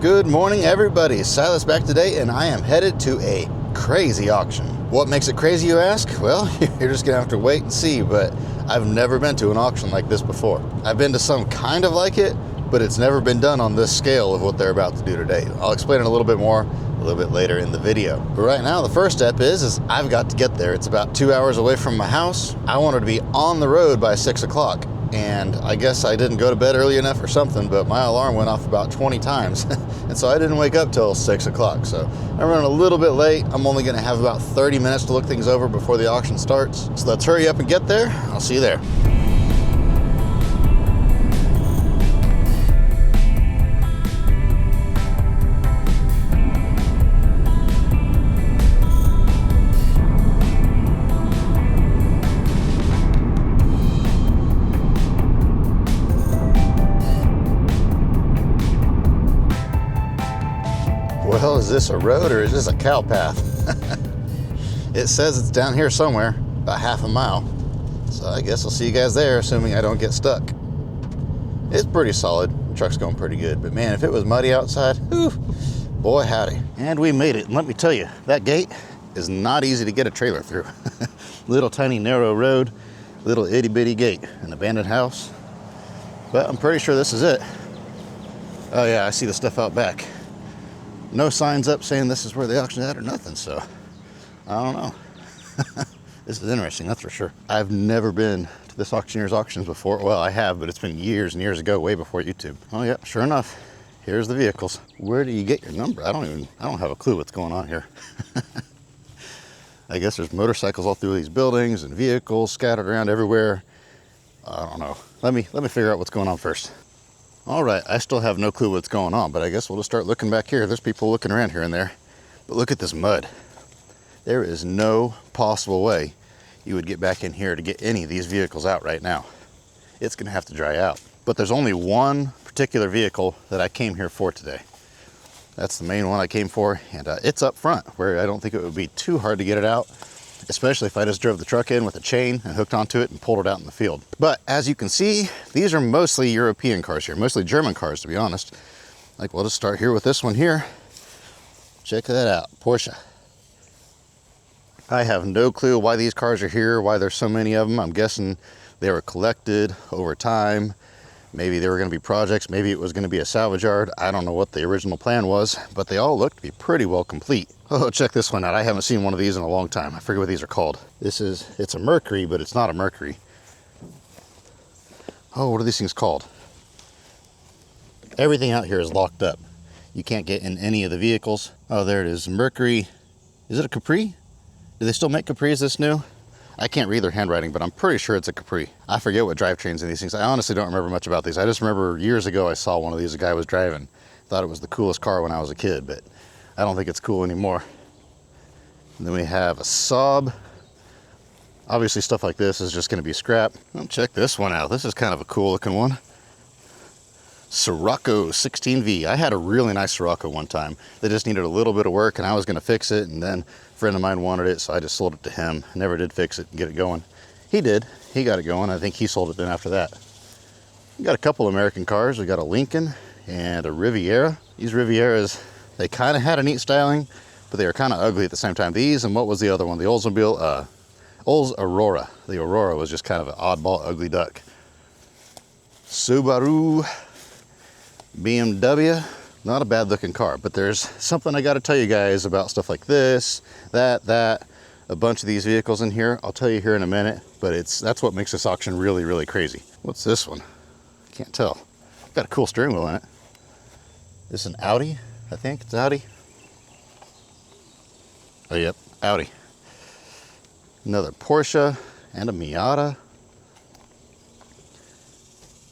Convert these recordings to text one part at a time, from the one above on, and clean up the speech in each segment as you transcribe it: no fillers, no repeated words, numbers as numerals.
Good morning, everybody. Silas back today, and I am headed to a crazy auction. What makes it crazy, you ask? Well, you're just gonna have to wait and see, but I've never been to an auction like this before. I've been to some kind of like it, but it's never been done on this scale of what they're about to do today. I'll explain it a little bit more a little bit later in the video. But right now, the first step is I've got to get there. It's about 2 hours away from my house. I wanted to be on the road by 6 o'clock. And I guess I didn't go to bed early enough or something, but my alarm went off about 20 times. And so I didn't wake up till 6 o'clock. So I'm running a little bit late. I'm only gonna have about 30 minutes to look things over before the auction starts. So let's hurry up and get there. I'll see you there. Well, is this a road or is this a cow path? It says it's down here somewhere, about half a mile. So I guess I'll see you guys there, assuming I don't get stuck. It's pretty solid. The truck's going pretty good. But man, if it was muddy outside, whew, boy howdy. And we made it. And let me tell you, that gate is not easy to get a trailer through. Little tiny narrow road, little itty bitty gate, an abandoned house. But I'm pretty sure this is it. Oh yeah, I see the stuff out back. No signs up saying this is where the auction's at or nothing, so I don't know. This is interesting, that's for sure. I've never been to this auctioneer's auctions before. Well, I have, but it's been years and years ago, way before YouTube. Oh yeah, sure enough, here's the vehicles. Where do you get your number? I don't have a clue what's going on here. I guess there's motorcycles all through these buildings and vehicles scattered around everywhere. I don't know. Let me figure out what's going on first. All right, I still have no clue what's going on, but I guess we'll just start looking back here. There's people looking around here and there. But look at this mud. There is no possible way you would get back in here to get any of these vehicles out right now. It's gonna have to dry out. But there's only one particular vehicle that I came here for today. That's the main one I came for, and it's up front, where I don't think it would be too hard to get it out, especially if I just drove the truck in with a chain and hooked onto it and pulled it out in the field. But as you can see, these are mostly European cars here, mostly German cars, to be honest. Like, we'll just start here with this one here. Check that out, Porsche. I have no clue why these cars are here, why there's so many of them. I'm guessing they were collected over time. Maybe they were gonna be projects, maybe it was gonna be a salvage yard. I don't know what the original plan was, but they all look to be pretty well complete. Oh, check this one out. I haven't seen one of these in a long time. I forget what these are called. It's a Mercury, but it's not a Mercury. Oh, what are these things called? Everything out here is locked up. You can't get in any of the vehicles. Oh, there it is, Mercury. Is it a Capri? Do they still make Capris this new? I can't read their handwriting, but I'm pretty sure it's a Capri. I forget what drivetrains in these things. I honestly don't remember much about these. I just remember years ago I saw one of these, a guy was driving. Thought it was the coolest car when I was a kid, but I don't think it's cool anymore. And then we have a Saab. Obviously stuff like this is just gonna be scrap. Oh, check this one out. This is kind of a cool looking one. Scirocco 16V. I had a really nice Scirocco one time. They just needed a little bit of work and I was gonna fix it, and then a friend of mine wanted it, so I just sold it to him. Never did fix it and get it going. He did, he got it going. I think he sold it then after that. We got a couple American cars. We got a Lincoln and a Riviera. These Rivieras, they kind of had a neat styling, but they were kind of ugly at the same time. These, and what was the other one? The Oldsmobile, Olds Aurora. The Aurora was just kind of an oddball, ugly duck. Subaru, BMW, not a bad looking car, but there's something I got to tell you guys about stuff like this, that, a bunch of these vehicles in here. I'll tell you here in a minute, but that's what makes this auction really, really crazy. What's this one? Can't tell. Got a cool steering wheel in it. This is an Audi, I think it's Audi. Oh, yep, Audi. Another Porsche and a Miata.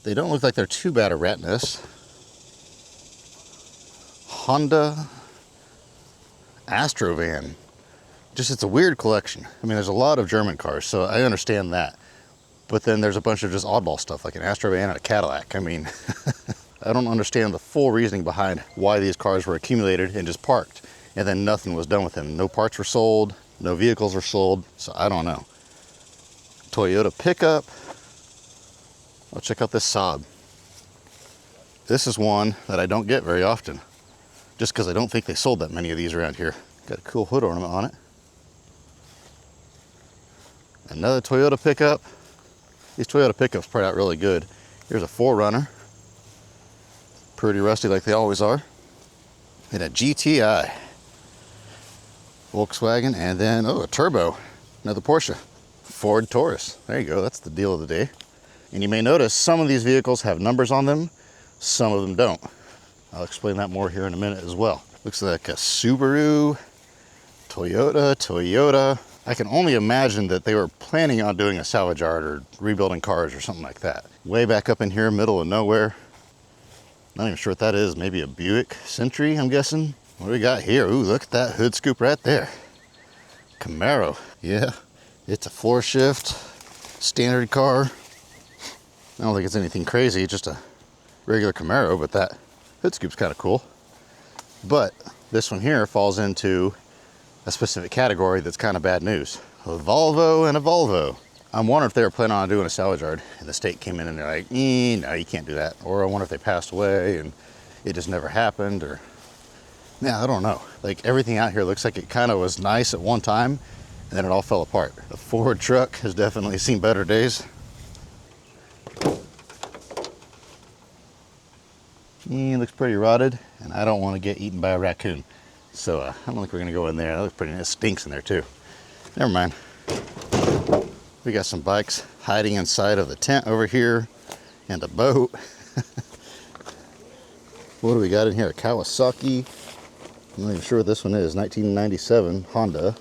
They don't look like they're too bad a rat nest. Honda Astrovan. Just, it's a weird collection. I mean, there's a lot of German cars, so I understand that. But then there's a bunch of just oddball stuff, like an Astrovan and a Cadillac. I mean, I don't understand the full reasoning behind why these cars were accumulated and just parked, and then nothing was done with them. No parts were sold, no vehicles were sold, so I don't know. Toyota pickup. Oh, check out this Saab. This is one that I don't get very often, just because I don't think they sold that many of these around here. Got a cool hood ornament on it. Another Toyota pickup. These Toyota pickups probably out really good. Here's a 4Runner. Pretty rusty like they always are. And a GTI. Volkswagen, and then, oh, a turbo. Another Porsche. Ford Taurus. There you go, that's the deal of the day. And you may notice some of these vehicles have numbers on them, some of them don't. I'll explain that more here in a minute as well. Looks like a Subaru, Toyota. I can only imagine that they were planning on doing a salvage yard or rebuilding cars or something like that. Way back up in here, middle of nowhere. Not even sure what that is. Maybe a Buick Century, I'm guessing. What do we got here? Ooh, look at that hood scoop right there. Camaro. Yeah, it's a 4-shift, standard car. I don't think it's anything crazy, just a regular Camaro, but that hood scoop's kind of cool. But this one here falls into a specific category that's kind of bad news. A Volvo and a Volvo. I'm wondering if they were planning on doing a salvage yard and the state came in and they're like, no, you can't do that. Or I wonder if they passed away and it just never happened, or, yeah, I don't know. Like, everything out here looks like it kind of was nice at one time and then it all fell apart. The Ford truck has definitely seen better days. It looks pretty rotted and I don't want to get eaten by a raccoon. So I don't think we're gonna go in there. That looks pretty, it stinks in there too. Never mind. We got some bikes hiding inside of the tent over here and a boat. What do we got in here? A Kawasaki. I'm not even sure what this one is. 1997 Honda.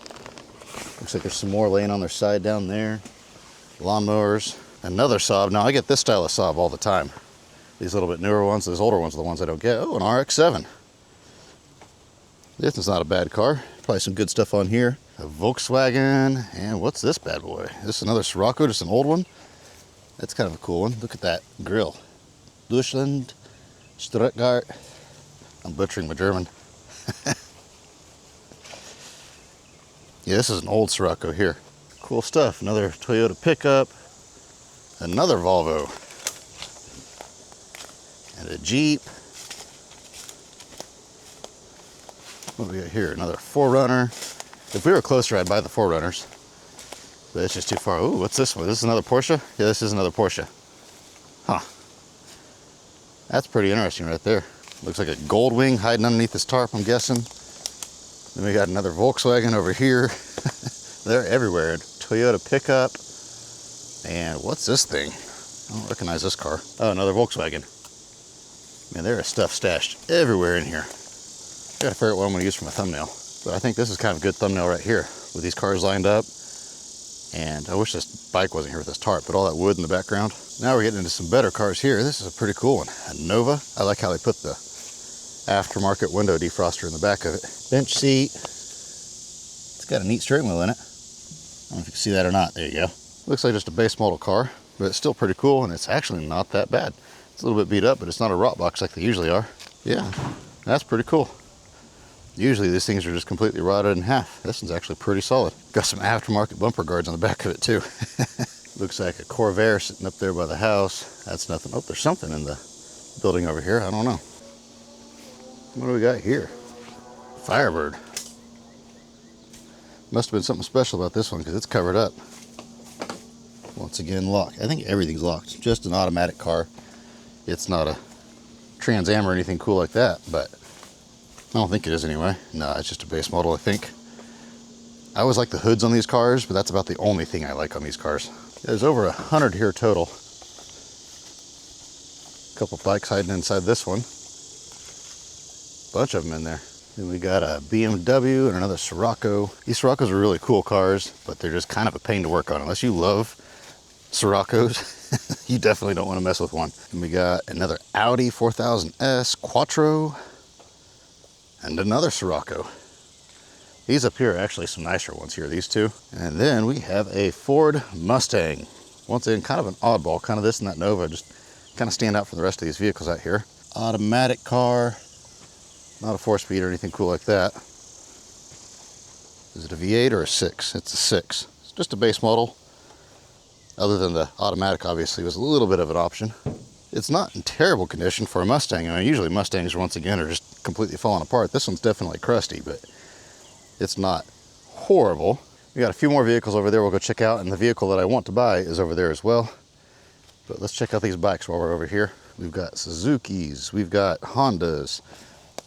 Looks like there's some more laying on their side down there. Lawnmowers. Another Saab. Now I get this style of Saab all the time. These little bit newer ones, those older ones are the ones I don't get. Oh, an RX-7. This is not a bad car. Probably some good stuff on here. A Volkswagen, and what's this bad boy? This is another Scirocco, just an old one. That's kind of a cool one. Look at that grill. Deutschland, Stuttgart. I'm butchering my German. Yeah, this is an old Scirocco here. Cool stuff. Another Toyota pickup. Another Volvo. And a Jeep. What do we got here? Another 4Runner. If we were closer, I'd buy the 4Runners. But it's just too far. Ooh, what's this one? This is another Porsche? Yeah, this is another Porsche. Huh. That's pretty interesting right there. Looks like a gold wing hiding underneath this tarp, I'm guessing. Then we got another Volkswagen over here. They're everywhere. Toyota pickup. And what's this thing? I don't recognize this car. Oh, another Volkswagen. Man, there is stuff stashed everywhere in here. I gotta figure out what I'm gonna use for my thumbnail. But I think this is kind of a good thumbnail right here with these cars lined up. And I wish this bike wasn't here with this tarp, but all that wood in the background. Now we're getting into some better cars here. This is a pretty cool one. A Nova. I like how they put the aftermarket window defroster in the back of it. Bench seat. It's got a neat steering wheel in it. I don't know if you can see that or not. There you go. Looks like just a base model car, but it's still pretty cool, and it's actually not that bad. It's a little bit beat up, but it's not a rot box like they usually are. Yeah, that's pretty cool. Usually these things are just completely rotted in half. This one's actually pretty solid. Got some aftermarket bumper guards on the back of it too. Looks like a Corvair sitting up there by the house. That's nothing. Oh, there's something in the building over here. I don't know. What do we got here? Firebird. Must have been something special about this one because it's covered up. Once again, locked. I think everything's locked. Just an automatic car. It's not a Trans Am or anything cool like that, but I don't think it is anyway. No, it's just a base model, I think. I always like the hoods on these cars, but that's about the only thing I like on these cars. There's over 100 here total. A couple bikes hiding inside this one. Bunch of them in there. Then we got a BMW and another Scirocco. These Siroccos are really cool cars, but they're just kind of a pain to work on. Unless you love Siroccos, you definitely don't want to mess with one. And we got another Audi 4000S Quattro. And another Scirocco. These up here are actually some nicer ones here, these two. And then we have a Ford Mustang. Once again, kind of an oddball, kind of this and that Nova, just kind of stand out from the rest of these vehicles out here. Automatic car, not a 4-speed or anything cool like that. Is it a V8 or a 6? It's a 6. It's just a base model. other than the automatic obviously was a little bit of an option. It's not in terrible condition for a Mustang. I mean, usually Mustangs, once again, are just completely falling apart. This one's definitely crusty, but it's not horrible. We got a few more vehicles over there we'll go check out, and the vehicle that I want to buy is over there as well. But let's check out these bikes while we're over here. We've got Suzukis, we've got Hondas,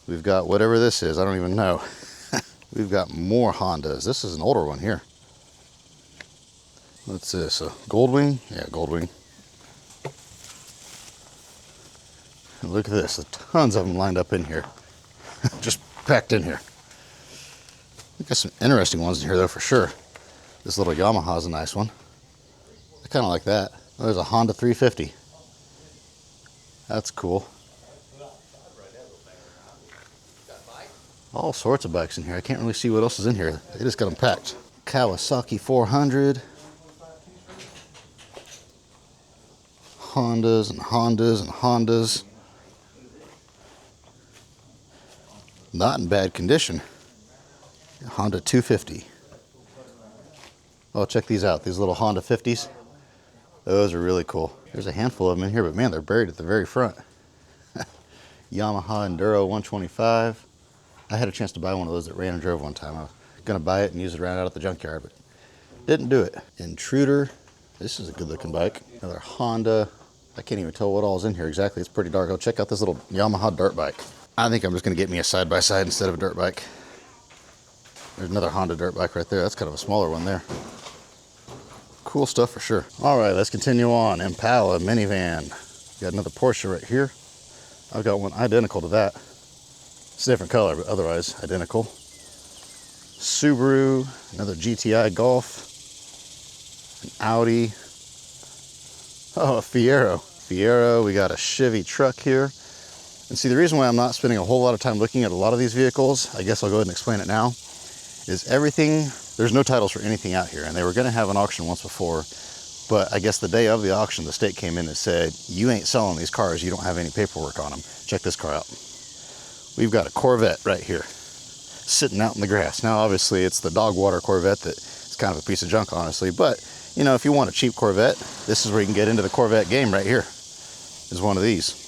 we've got whatever this is, I don't even know. We've got more Hondas. This is an older one here. What's this, a Goldwing? Yeah, Goldwing. And look at this, there's tons of them lined up in here. Just packed in here. We've got some interesting ones in here though, for sure. This little Yamaha's a nice one. I kind of like that. Oh, there's a Honda 350. That's cool. All sorts of bikes in here. I can't really see what else is in here. They just got them packed. Kawasaki 400. Hondas and Hondas and Hondas. Not in bad condition. Honda 250. Oh, check these out. These little Honda 50s. Those are really cool. There's a handful of them in here, but man, they're buried at the very front. Yamaha Enduro 125. I had a chance to buy one of those that ran and drove one time. I was gonna buy it and use it around out at the junkyard, but didn't do it. Intruder. This is a good looking bike. Another Honda. I can't even tell what all is in here exactly. It's pretty dark. I'll check out this little Yamaha dirt bike. I think I'm just gonna get me a side-by-side instead of a dirt bike. There's another Honda dirt bike right there. That's kind of a smaller one there. Cool stuff for sure. All right, let's continue on. Impala minivan. Got another Porsche right here. I've got one identical to that. It's a different color, but otherwise identical. Subaru, another GTI Golf, an Audi. Oh, a Fiero. Fiero, we got a Chevy truck here. And see, the reason why I'm not spending a whole lot of time looking at a lot of these vehicles, I guess I'll go ahead and explain it now, is everything, there's no titles for anything out here. And they were gonna have an auction once before, but I guess the day of the auction, the state came in and said, you ain't selling these cars, you don't have any paperwork on them. Check this car out. We've got a Corvette right here, sitting out in the grass. Now, obviously, it's the dog water Corvette that is kind of a piece of junk, honestly. But, you know, if you want a cheap Corvette, this is where you can get into the Corvette game right here, is one of these.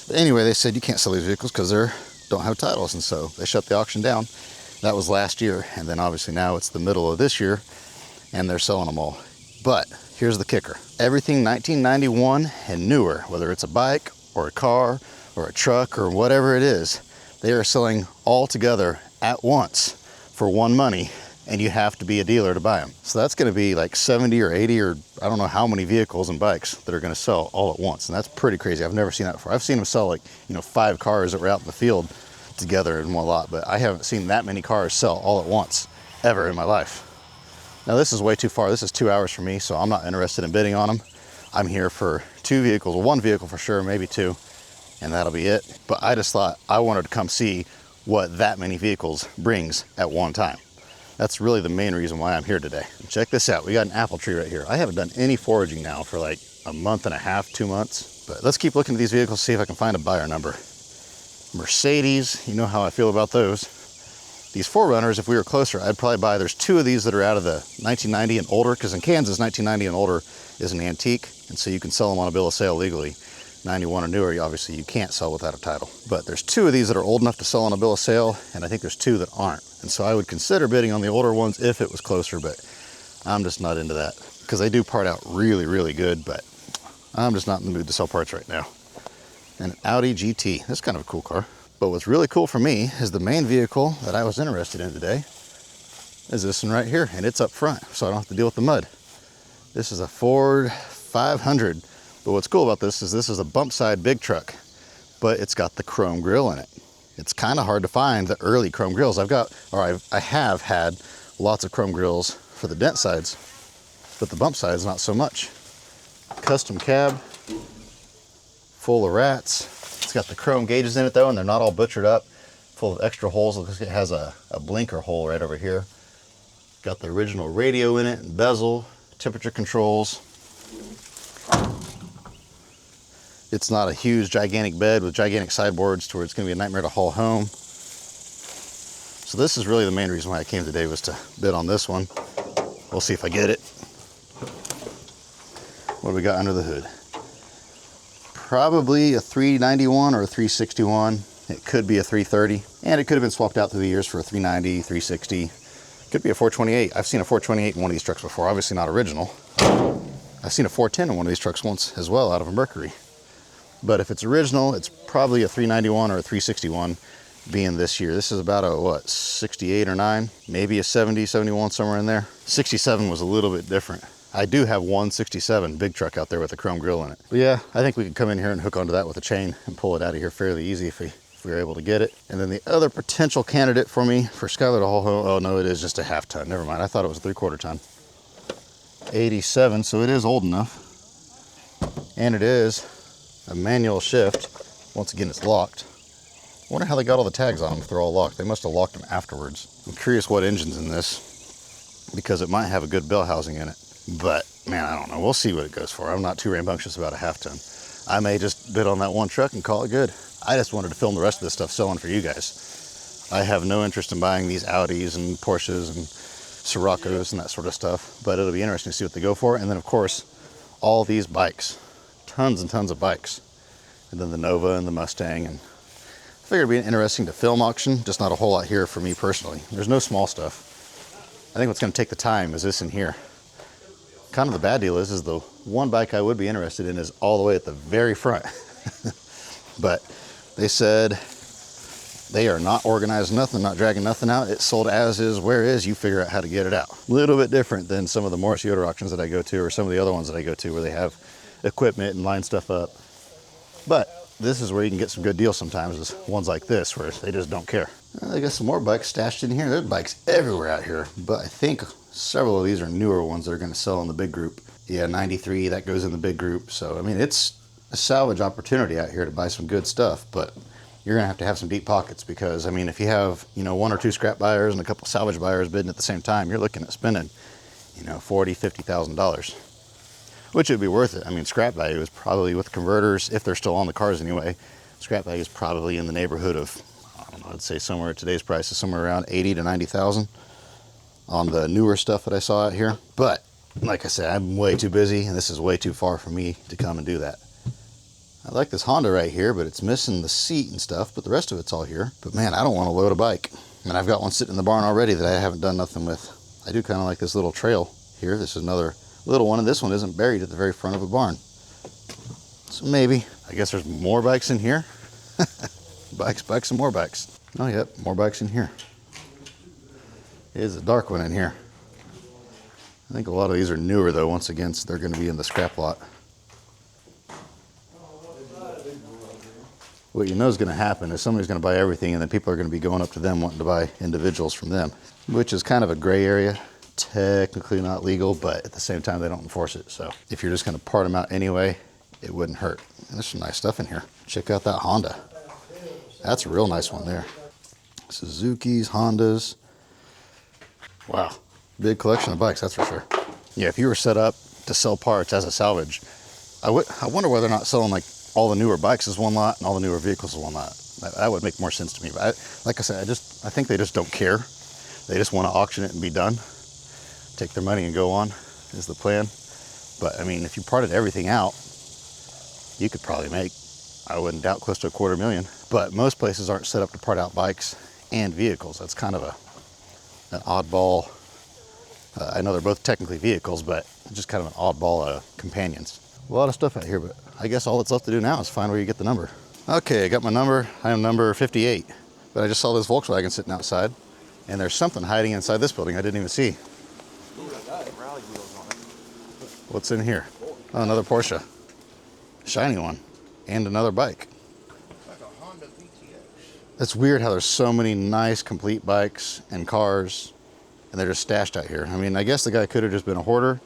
But anyway, they said you can't sell these vehicles because they don't have titles, and so they shut the auction down. That was last year, and then obviously now it's the middle of this year, and they're selling them all. But here's the kicker. Everything 1991 and newer, whether it's a bike or a car or a truck or whatever it is, they are selling all together at once for one money, and you have to be a dealer to buy them. So that's gonna be like 70 or 80 or I don't know how many vehicles and bikes that are gonna sell all at once. And that's pretty crazy. I've never seen that before. I've seen them sell like, 5 cars that were out in the field together in one lot, but I haven't seen that many cars sell all at once ever in my life. Now this is way too far. This is 2 hours for me, so I'm not interested in bidding on them. I'm here for 2 vehicles, one vehicle for sure, maybe 2. And that'll be it. But I just thought I wanted to come see what that many vehicles brings at one time. That's really the main reason why I'm here today. Check this out. We got an apple tree right here. I haven't done any foraging now for like a month and a half, 2 months. But let's keep looking at these vehicles, see if I can find a buyer number. Mercedes, you know how I feel about those. These 4Runners, if we were closer, I'd probably buy, there's 2 of these that are out of the 1990 and older, because in Kansas, 1990 and older is an antique, and so you can sell them on a bill of sale legally. 91 or newer, obviously you can't sell without a title. But there's 2 of these that are old enough to sell on a bill of sale, and I think there's 2 that aren't. And so I would consider bidding on the older ones if it was closer, but I'm just not into that. Because they do part out really, really good, but I'm just not in the mood to sell parts right now. And an Audi GT, that's kind of a cool car. But what's really cool for me is the main vehicle that I was interested in today is this one right here, and it's up front, so I don't have to deal with the mud. This is a Ford 500. But what's cool about this is a bump side big truck, but it's got the chrome grille in it. It's kind of hard to find the early chrome grilles. I have had lots of chrome grilles for the dent sides, but the bump sides not so much. Custom cab, full of rats. It's got the chrome gauges in it though, and they're not all butchered up, full of extra holes. Looks like it has a blinker hole right over here. Got the original radio in it, and bezel, temperature controls. It's not a huge, gigantic bed with gigantic sideboards to where it's going to be a nightmare to haul home. So this is really the main reason why I came today, was to bid on this one. We'll see if I get it. What do we got under the hood? Probably a 391 or a 361. It could be a 330, and it could have been swapped out through the years for a 390, 360. Could be a 428. I've seen a 428 in one of these trucks before, obviously not original. I've seen a 410 in one of these trucks once as well, out of a Mercury. But if it's original, it's probably a 391 or a 361 being this year. This is about a, what, 68 or 9? Maybe a 70, 71, somewhere in there. 67 was a little bit different. I do have one 67 big truck out there with a chrome grill in it. But yeah, I think we could come in here and hook onto that with a chain and pull it out of here fairly easy if we were able to get it. And then the other potential candidate for me for Skylar to haul home, oh no, it is just a half ton. Never mind, I thought it was a 3/4 ton. 87, so it is old enough. And it is a manual shift. Once again, it's locked. I wonder how they got all the tags on them if they're all locked. They must have locked them afterwards. I'm curious what engine's in this, because it might have a good bell housing in it. But man, I don't know. We'll see what it goes for. I'm not too rambunctious about a half ton. I may just bid on that one truck and call it good. I just wanted to film the rest of this stuff selling for you guys. I have no interest in buying these Audis and Porsches and Scirocco's and that sort of stuff, but it'll be interesting to see what they go for. And then of course, all these bikes, tons and tons of bikes. And then the Nova and the Mustang. And I figured it'd be interesting to film auction, just not a whole lot here for me personally. There's no small stuff. I think what's gonna take the time is this in here. Kind of the bad deal is the one bike I would be interested in is all the way at the very front. But they said they are not organized nothing, not dragging nothing out. It's sold as is, where is, you figure out how to get it out. A little bit different than some of the Morris Yoder auctions that I go to, or some of the other ones that I go to where they have equipment and line stuff up. But this is where you can get some good deals sometimes, is ones like this where they just don't care. They got some more bikes stashed in here. There's bikes everywhere out here, but I think several of these are newer ones that are going to sell in the big group. Yeah, 93, that goes in the big group. So, I mean, it's a salvage opportunity out here to buy some good stuff, but you're going to have some deep pockets because, I mean, if you have, you know, 1 or 2 scrap buyers and a couple salvage buyers bidding at the same time, you're looking at spending, you know, $40,000, $50,000, which would be worth it. I mean, scrap value is probably, with converters, if they're still on the cars anyway, scrap value is probably in the neighborhood of, I don't know, I'd say somewhere at today's price is somewhere around 80 to 90,000 on the newer stuff that I saw out here. But like I said, I'm way too busy and this is way too far for me to come and do that. I like this Honda right here, but it's missing the seat and stuff, but the rest of it's all here. But man, I don't want to load a bike. I mean, I've got one sitting in the barn already that I haven't done nothing with. I do kind of like this little trail here. This is another little one, and this one isn't buried at the very front of a barn. So maybe, I guess there's more bikes in here. Bikes, and more bikes. Oh, yep, more bikes in here. It is a dark one in here. I think a lot of these are newer though, once again, so they're going to be in the scrap lot. What you know is going to happen is somebody's going to buy everything, and then people are going to be going up to them wanting to buy individuals from them, which is kind of a gray area. Technically not legal, but at the same time they don't enforce it. So if you're just going to part them out anyway, it wouldn't hurt. And there's some nice stuff in here. Check out that Honda. That's a real nice one there. Suzuki's, Hondas. Wow, big collection of bikes, that's for sure. Yeah, if you were set up to sell parts as a salvage, I wonder whether or not selling like all the newer bikes is one lot and all the newer vehicles is one lot. That would make more sense to me. But like I said, I think they just don't care. They just want to auction it and be done. Take their money and go on is the plan. But I mean, if you parted everything out, you could probably make, I wouldn't doubt, close to $250,000. But most places aren't set up to part out bikes and vehicles. That's kind of an oddball. I know they're both technically vehicles, but just kind of an oddball companions. A lot of stuff out here, but I guess all that's left to do now is find where you get the number. Okay, I got my number. I am number 58. But I just saw this Volkswagen sitting outside, and there's something hiding inside this building I didn't even see. What's in here? Oh, another Porsche. Shiny one. And another bike. Like a Honda PTX. It's weird how there's so many nice complete bikes and cars, and they're just stashed out here. I mean, I guess the guy could have just been a hoarder,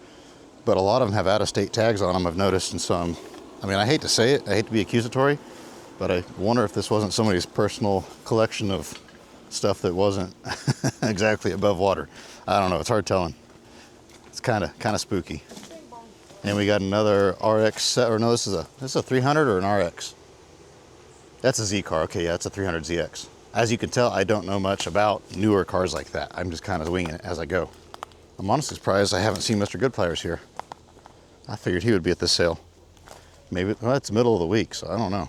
but a lot of them have out-of-state tags on them, I've noticed in some. I mean, I hate to say it, I hate to be accusatory, but I wonder if this wasn't somebody's personal collection of stuff that wasn't exactly above water. I don't know, it's hard telling. It's kind of spooky. And we got another RX, or no, this is a 300 or an RX? That's a Z car, okay, yeah, it's a 300 ZX. As you can tell, I don't know much about newer cars like that. I'm just kind of winging it as I go. I'm honestly surprised I haven't seen Mr. Good Pliers here. I figured he would be at this sale. Maybe, well, it's middle of the week, so I don't know.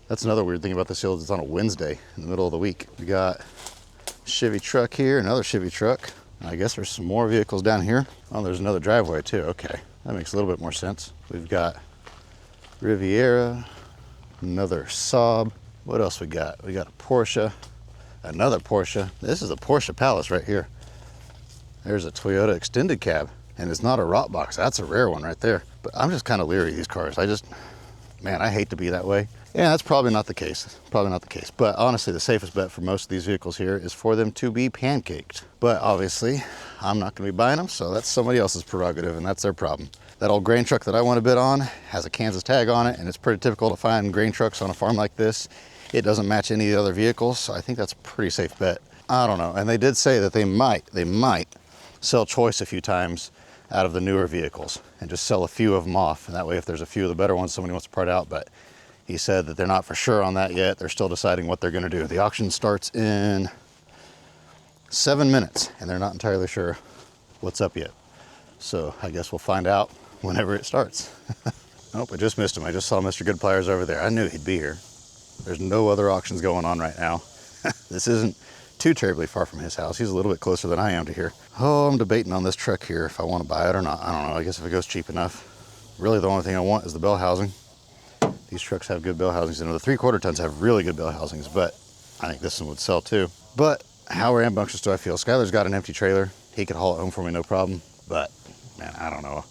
That's another weird thing about this sale is it's on a Wednesday in the middle of the week. We got a Chevy truck here, another Chevy truck. And I guess there's some more vehicles down here. Oh, there's another driveway too. Okay, that makes a little bit more sense. We've got Riviera, another Saab. What else we got? We got a Porsche, another Porsche. This is a Porsche Palace right here. There's a Toyota extended cab, and it's not a rot box. That's a rare one right there. But I'm just kind of leery of these cars. Man, I hate to be that way. Yeah, that's probably not the case. Probably not the case. But honestly, the safest bet for most of these vehicles here is for them to be pancaked. But obviously, I'm not going to be buying them, so that's somebody else's prerogative, and that's their problem. That old grain truck that I want to bid on has a Kansas tag on it, and it's pretty typical to find grain trucks on a farm like this. It doesn't match any of the other vehicles, so I think that's a pretty safe bet. I don't know. And they did say that they might sell choice a few times out of the newer vehicles and just sell a few of them off. And that way, if there's a few of the better ones somebody wants to part out, but he said that they're not for sure on that yet. They're still deciding what they're going to do. The auction starts in 7 minutes, and they're not entirely sure what's up yet. So I guess we'll find out whenever it starts. Nope, I just missed him. I just saw Mr. Good Pliers over there. I knew he'd be here. There's no other auctions going on right now. This isn't too terribly far from his house. He's a little bit closer than I am to here. Oh, I'm debating on this truck here if I want to buy it or not. I don't know. I guess if it goes cheap enough. Really, the only thing I want is the bell housing. These trucks have good bell housings, and the 3/4 tons have really good bell housings, but I think this one would sell too. But how rambunctious do I feel? Skylar's got an empty trailer. He could haul it home for me, no problem. But man, I don't know.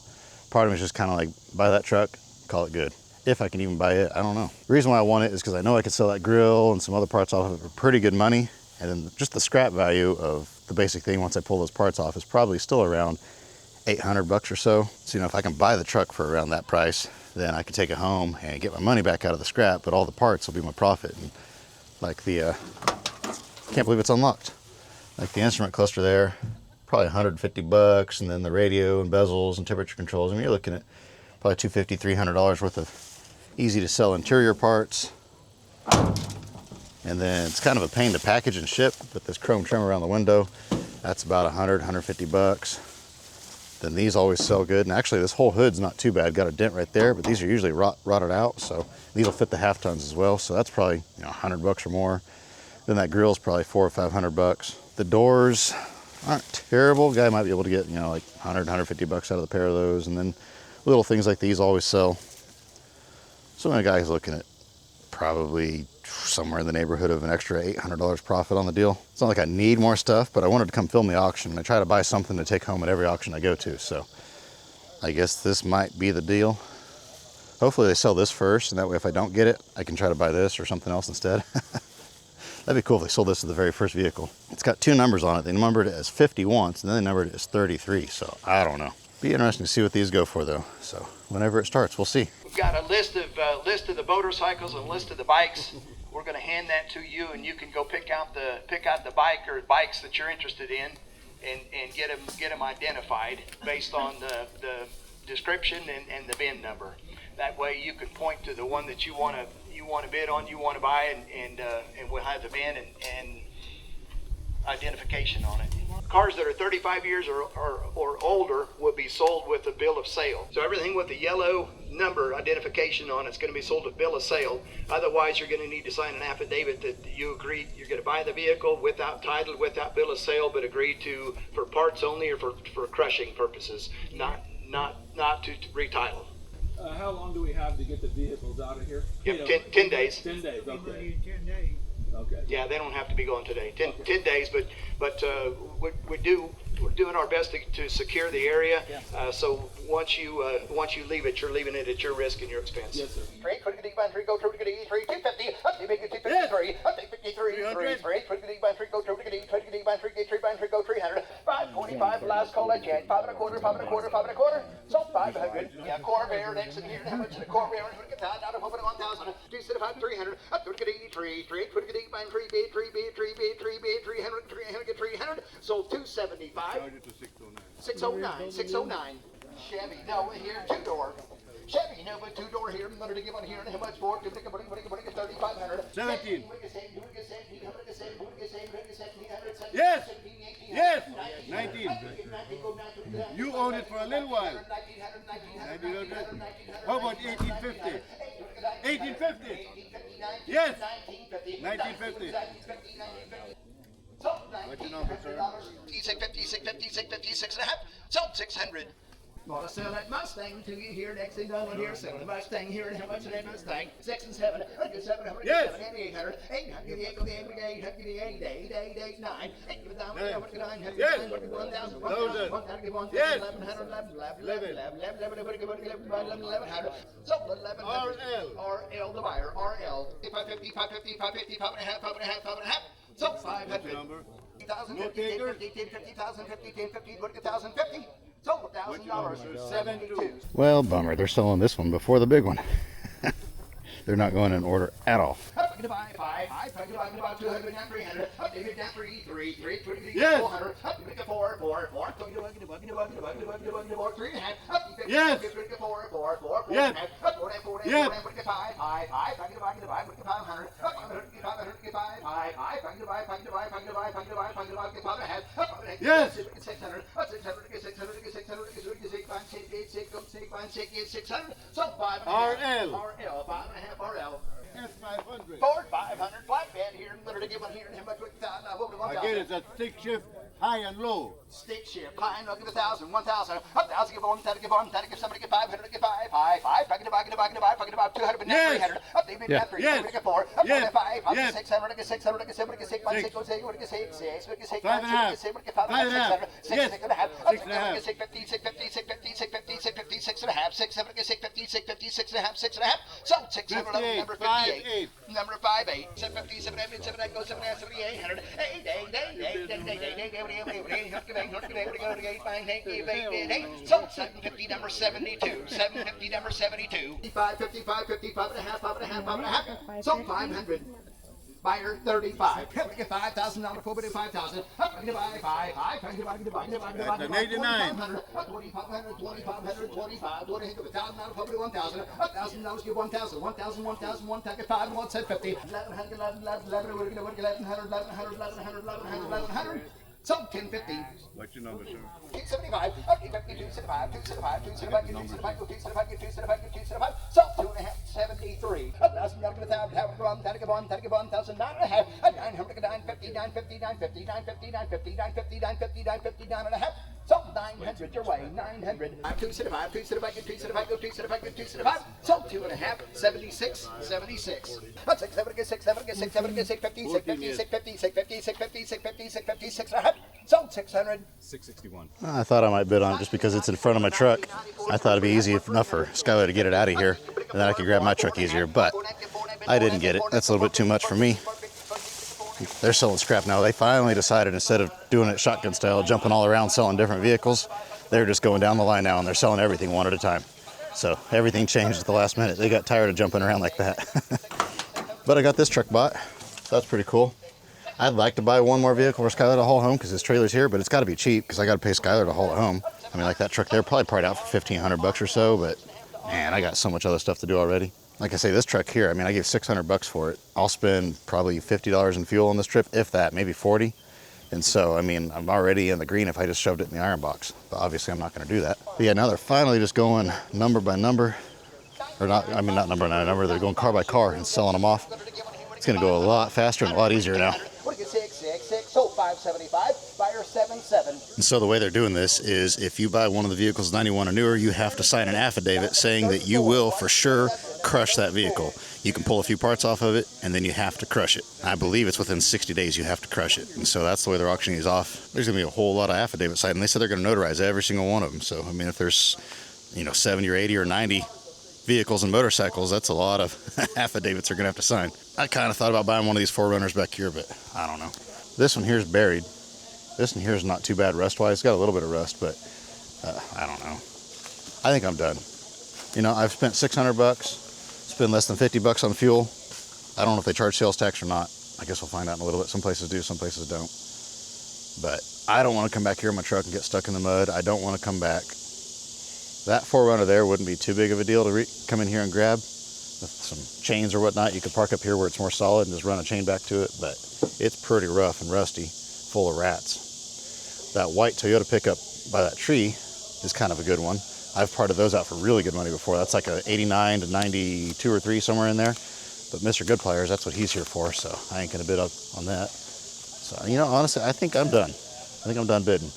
Part of me is just kind of like, buy that truck, call it good. If I can even buy it, I don't know. The reason why I want it is because I know I could sell that grill and some other parts off of it for pretty good money. And then just the scrap value of the basic thing once I pull those parts off is probably still around $800 or so. So, if I can buy the truck for around that price, then I can take it home and get my money back out of the scrap, but all the parts will be my profit. And like the, can't believe it's unlocked. Like the instrument cluster there, probably $150, and then the radio and bezels and temperature controls. I mean, you're looking at probably $250, $300 worth of easy to sell interior parts. And then it's kind of a pain to package and ship, but this chrome trim around the window, that's about $100, $150. Then these always sell good. And actually this whole hood's not too bad. Got a dent right there, but these are usually rotted out. So these will fit the half tons as well. So that's probably $100 or more. Then that grill's probably $400 or $500. The doors aren't terrible. Guy might be able to get, like $100, $150 out of the pair of those. And then little things like these always sell. So when a guy's looking at probably somewhere in the neighborhood of an extra $800 profit on the deal. It's not like I need more stuff, but I wanted to come film the auction and I try to buy something to take home at every auction I go to. So I guess this might be the deal. Hopefully they sell this first, and that way if I don't get it, I can try to buy this or something else instead. That'd be cool if they sold this as the very first vehicle. It's got 2 numbers on it. They numbered it as 50 once, and then they numbered it as 33. So I don't know. Be interesting to see what these go for though. So whenever it starts, we'll see. We've got a list of the motorcycles and a list of the bikes. We're going to hand that to you, and you can go pick out the bike or bikes that you're interested in, and get them identified based on the description and the VIN number. That way you can point to the one that you want to bid on, you want to buy, and we'll have the VIN and identification on it. Cars that are 35 years or older will be sold with a bill of sale. So everything with the yellow number identification on it's going to be sold with bill of sale. Otherwise, you're going to need to sign an affidavit that you agree you're going to buy the vehicle without title, without bill of sale, but agree to for parts only or for crushing purposes, not to retitle. How long do we have to get the vehicles out of here? Yep, 10 days. 10 days, okay. 10 days. Okay. Yeah, they don't have to be going today. 10 days, but we're doing our best to secure the area. So once you leave it, you're leaving it at your risk and your expense. Yes, sir. 3, go 250, 253, 53, go 253, go 300, 525, last call at Jan, 5 1/4, so 500. Yeah, Corvair next in here. How much the Corvair is going to get out of 1,000, 275, 300, 3, 300, get 300, so 275. 609. Chevy, no, here, 2-door. Chevy Nova 2-door here. I'm going to give one here. And how much for it? 3,500. 17. Yes. Yes. 19. You own it for a little while. 1900. How about 1850? 1850. Yes. 1950. What's your number, sir? 650 and a half. Sold 600. Want to sell that Mustang to you here. Next thing done on here, sell the Mustang here. And how much of that Mustang? 6 and 7. 700. Yes. 800. 800. 809. Yes. 1,000. Yes. 1,100. Sold 1,100. RL the buyer. RL. 550. 550 and a half. 5 and a half. Sold 500. Number. 50,000. No 50,000. takers. 50,000. 50,000. 1,050. Sold $1,000. 72. Well, bummer. They're selling this one before the big one. They're not going in order at all. Up to buy 5, 200, down 300, up to down 3, Yes. 400, up to 4, 4, 4, 3 and a half, up to 50, Yes. 4, Yes. up to 4, Yes. 5, 5, 500, up to 500, 500, Yes. 600, 600, so 5 RL. 5 and a half RL. S500. Ford 500 flatbed here. Literally give one here and how much with Again, it's a stick shift, high and low. stick shift. Line, look at 1,000, 1,000. 1,000, give one, 1,000, give one, 1,000, give somebody, give 500, give 5, 5, 5, back to 200, but Yes. 300. Up to Yeah. 3, Yes. give 4, up to Yes. 5, up to Yes. 600, give 600, give 700, give 6, 6, 6, 6, 5 and a half. 6, 5 and a half. 6 Yes. and a half. 6 and a half. 650, 650, 650, 650, 650, 6 and a half. 670, 650, 650, 6 and a half, 6 and a half. So 600, 58, number 5, 58. 8. Number 58. 750, 750, 750, go 750, 800. 8, so 750, number 72. 750, number 72. 550, 550, 5 and a half, 5 and a half, 5 and a half. So 500. Buyer 35. $5,000 for 5,000. That's an 89. 2,500, 2,500, 1,000 for 1,000. $1,000 give 1,000. 1,000, 1,000, 1,000, 5, 1, 50. 1,100, 1,100. So 1050. What's your number, sir? 275. 275. 275. 275. 275. 275. So 2.5. 73. 1,000. 1,000. 1,000. 9.5. 900. 950. 950. 950. 950. 950. 950. 950. 950. 9.5. So 900 your way. 900. 275. 275. 275. 275. So 2.5. 76. 76. 6, 7, 6, 7, 6, 7, 6, 50, 650, 650, 650, 650, 650, 650, 600. So 600. 661. I thought I might bid on it just because it's in front of my truck. I thought it'd be easy enough for Skylar to get it out of here, and then I could grab my truck easier, but I didn't get it. That's a little bit too much for me. They're selling scrap now. They finally decided, instead of doing it shotgun style, jumping all around selling different vehicles, they're just going down the line now, and they're selling everything one at a time. So everything changed at the last minute. They got tired of jumping around like that. But I got this truck bought, so that's pretty cool. I'd like to buy one more vehicle for Skylar to haul home because his trailer's here, but it's got to be cheap because I got to pay Skylar to haul it home. I mean, like that truck there, probably out for 1,500 bucks or so, but man, I got so much other stuff to do already. Like I say, this truck here, I mean, I gave 600 bucks for it. I'll spend probably $50 in fuel on this trip, if that, maybe 40. And so, I mean, I'm already in the green if I just shoved it in the iron box, but obviously I'm not going to do that. But yeah, now they're finally just going number by number, or not, I mean, not number by number, they're going car by car and selling them off. It's going to go a lot faster and a lot easier now. 666, so 575, buyer 77. And so the way they're doing this is, if you buy one of the vehicles 91 or newer, you have to sign an affidavit saying that you will for sure crush that vehicle. You can pull a few parts off of it, and then you have to crush it. I believe it's within 60 days you have to crush it. And so that's the way they're auctioning these off. There's going to be a whole lot of affidavit signed, and they said they're going to notarize every single one of them. So, I mean, if there's, 70 or 80 or 90 vehicles and motorcycles, that's a lot of affidavits they're going to have to sign. I kind of thought about buying one of these 4Runners back here, but I don't know. This one here is buried. This one here is not too bad rust-wise. It's got a little bit of rust, but I don't know. I think I'm done. I've spent 600 bucks, spent less than 50 bucks on fuel. I don't know if they charge sales tax or not. I guess we'll find out in a little bit. Some places do, some places don't. But I don't want to come back here in my truck and get stuck in the mud. I don't want to come back That 4Runner there wouldn't be too big of a deal to come in here and grab. With some chains or whatnot, you could park up here where it's more solid and just run a chain back to it, but it's pretty rough and rusty, full of rats. That white Toyota pickup by that tree is kind of a good one. I've parted those out for really good money before. That's like a 89 to 92 or 3, somewhere in there. But Mr. Good Pliers, that's what he's here for, so I ain't gonna bid up on that. So, you know, honestly, I think I'm done. I think I'm done bidding.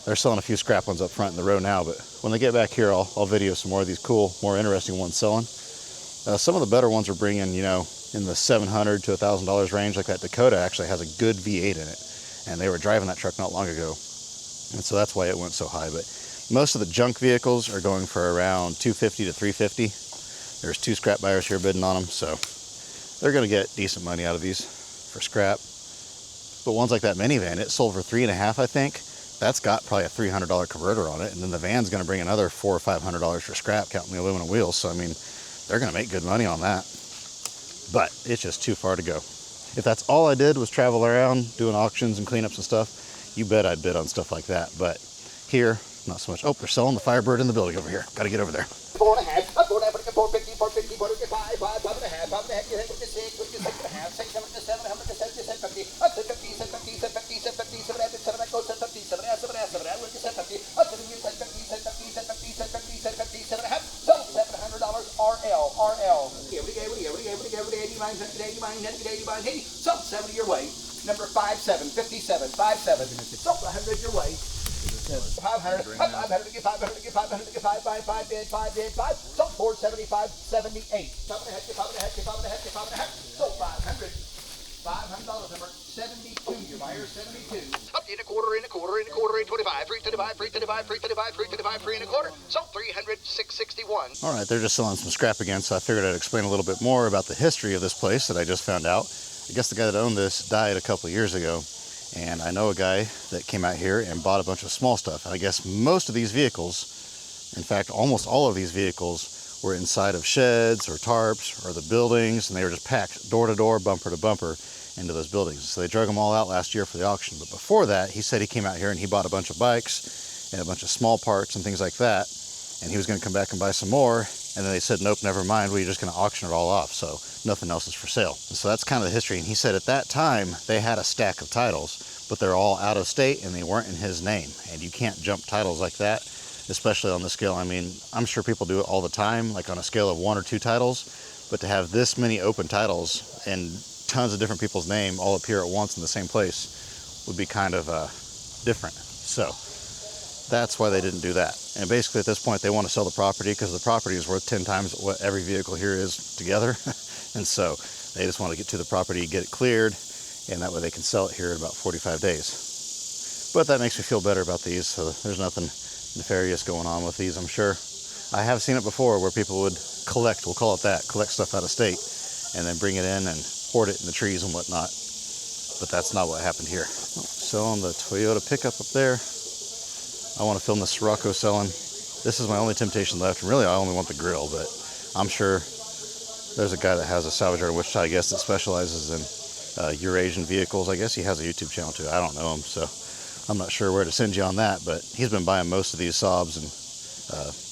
They're selling a few scrap ones up front in the row now, but when they get back here, I'll video some more of these cool, more interesting ones selling. Some of the better ones are bringing, you know, in the $700 to $1,000 range. Like that Dakota actually has a good V8 in it, and they were driving that truck not long ago, and so that's why it went so high. But most of the junk vehicles are going for around $250 to $350. There's 2 scrap buyers here bidding on them, so they're going to get decent money out of these for scrap. But ones like that minivan, it sold for $3.5, I think. That's got probably a $300 converter on it, and then the van's going to bring another $400 or $500 for scrap, counting the aluminum wheels. So I mean, they're going to make good money on that. But it's just too far to go. If that's all I did was travel around doing auctions and cleanups and stuff, you bet I'd bid on stuff like that. But here, not so much. Oh, they're selling the Firebird in the building over here. Got to get over there. 4.5, 4.5, 450, 450, 455, 5.5, 5.5, you think 6, 6.5, 6, 7, 7, 50, so 70 your way. Number 57, 57, 57, so 100 your way. 500, 500, get 500, get 500, get 5, 5, 5, bid, 5, bid, 5, so 475, 78. 5.5, get 5.5, get 5.5, get 5.5, so 500. $500 number 72, your buyer 72. Up in a quarter, in a quarter, in a quarter, in 25, 335, 335, 335, 335, 3 and a quarter, so 300, 661. All right, they're just selling some scrap again, so I figured I'd explain a little bit more about the history of this place that I just found out. I guess the guy that owned this died a couple of years ago, and I know a guy that came out here and bought a bunch of small stuff. And I guess most of these vehicles, in fact, almost all of these vehicles, were inside of sheds or tarps or the buildings, and they were just packed door to door, bumper to bumper into those buildings. So they drug them all out last year for the auction. But before that, he said he came out here and he bought a bunch of bikes and a bunch of small parts and things like that, and he was going to come back and buy some more. And then they said, nope, never mind, we're just going to auction it all off, so nothing else is for sale. And so that's kind of the history. And he said at that time they had a stack of titles, but they're all out of state and they weren't in his name. And you can't jump titles like that, especially on the scale. I mean, I'm sure people do it all the time, like on a scale of 1 or 2 titles, but to have this many open titles and tons of different people's name all appear at once in the same place would be kind of different. So that's why they didn't do that. And basically at this point they want to sell the property because the property is worth 10 times what every vehicle here is together. And so they just want to get to the property, get it cleared, and that way they can sell it here in about 45 days. But that makes me feel better about these, so there's nothing nefarious going on with these, I'm sure. I have seen it before where people would collect, we'll call it that, collect stuff out of state and then bring it in and hoard it in the trees and whatnot. But that's not what happened here. Selling the Toyota pickup up there. I want to film the Scirocco selling. This is my only temptation left, and really I only want the grill, but I'm sure there's a guy that has a salvage yard in Wichita, I guess, that specializes in Eurasian vehicles. I guess he has a YouTube channel too. I don't know him, so I'm not sure where to send you on that, but he's been buying most of these Saabs and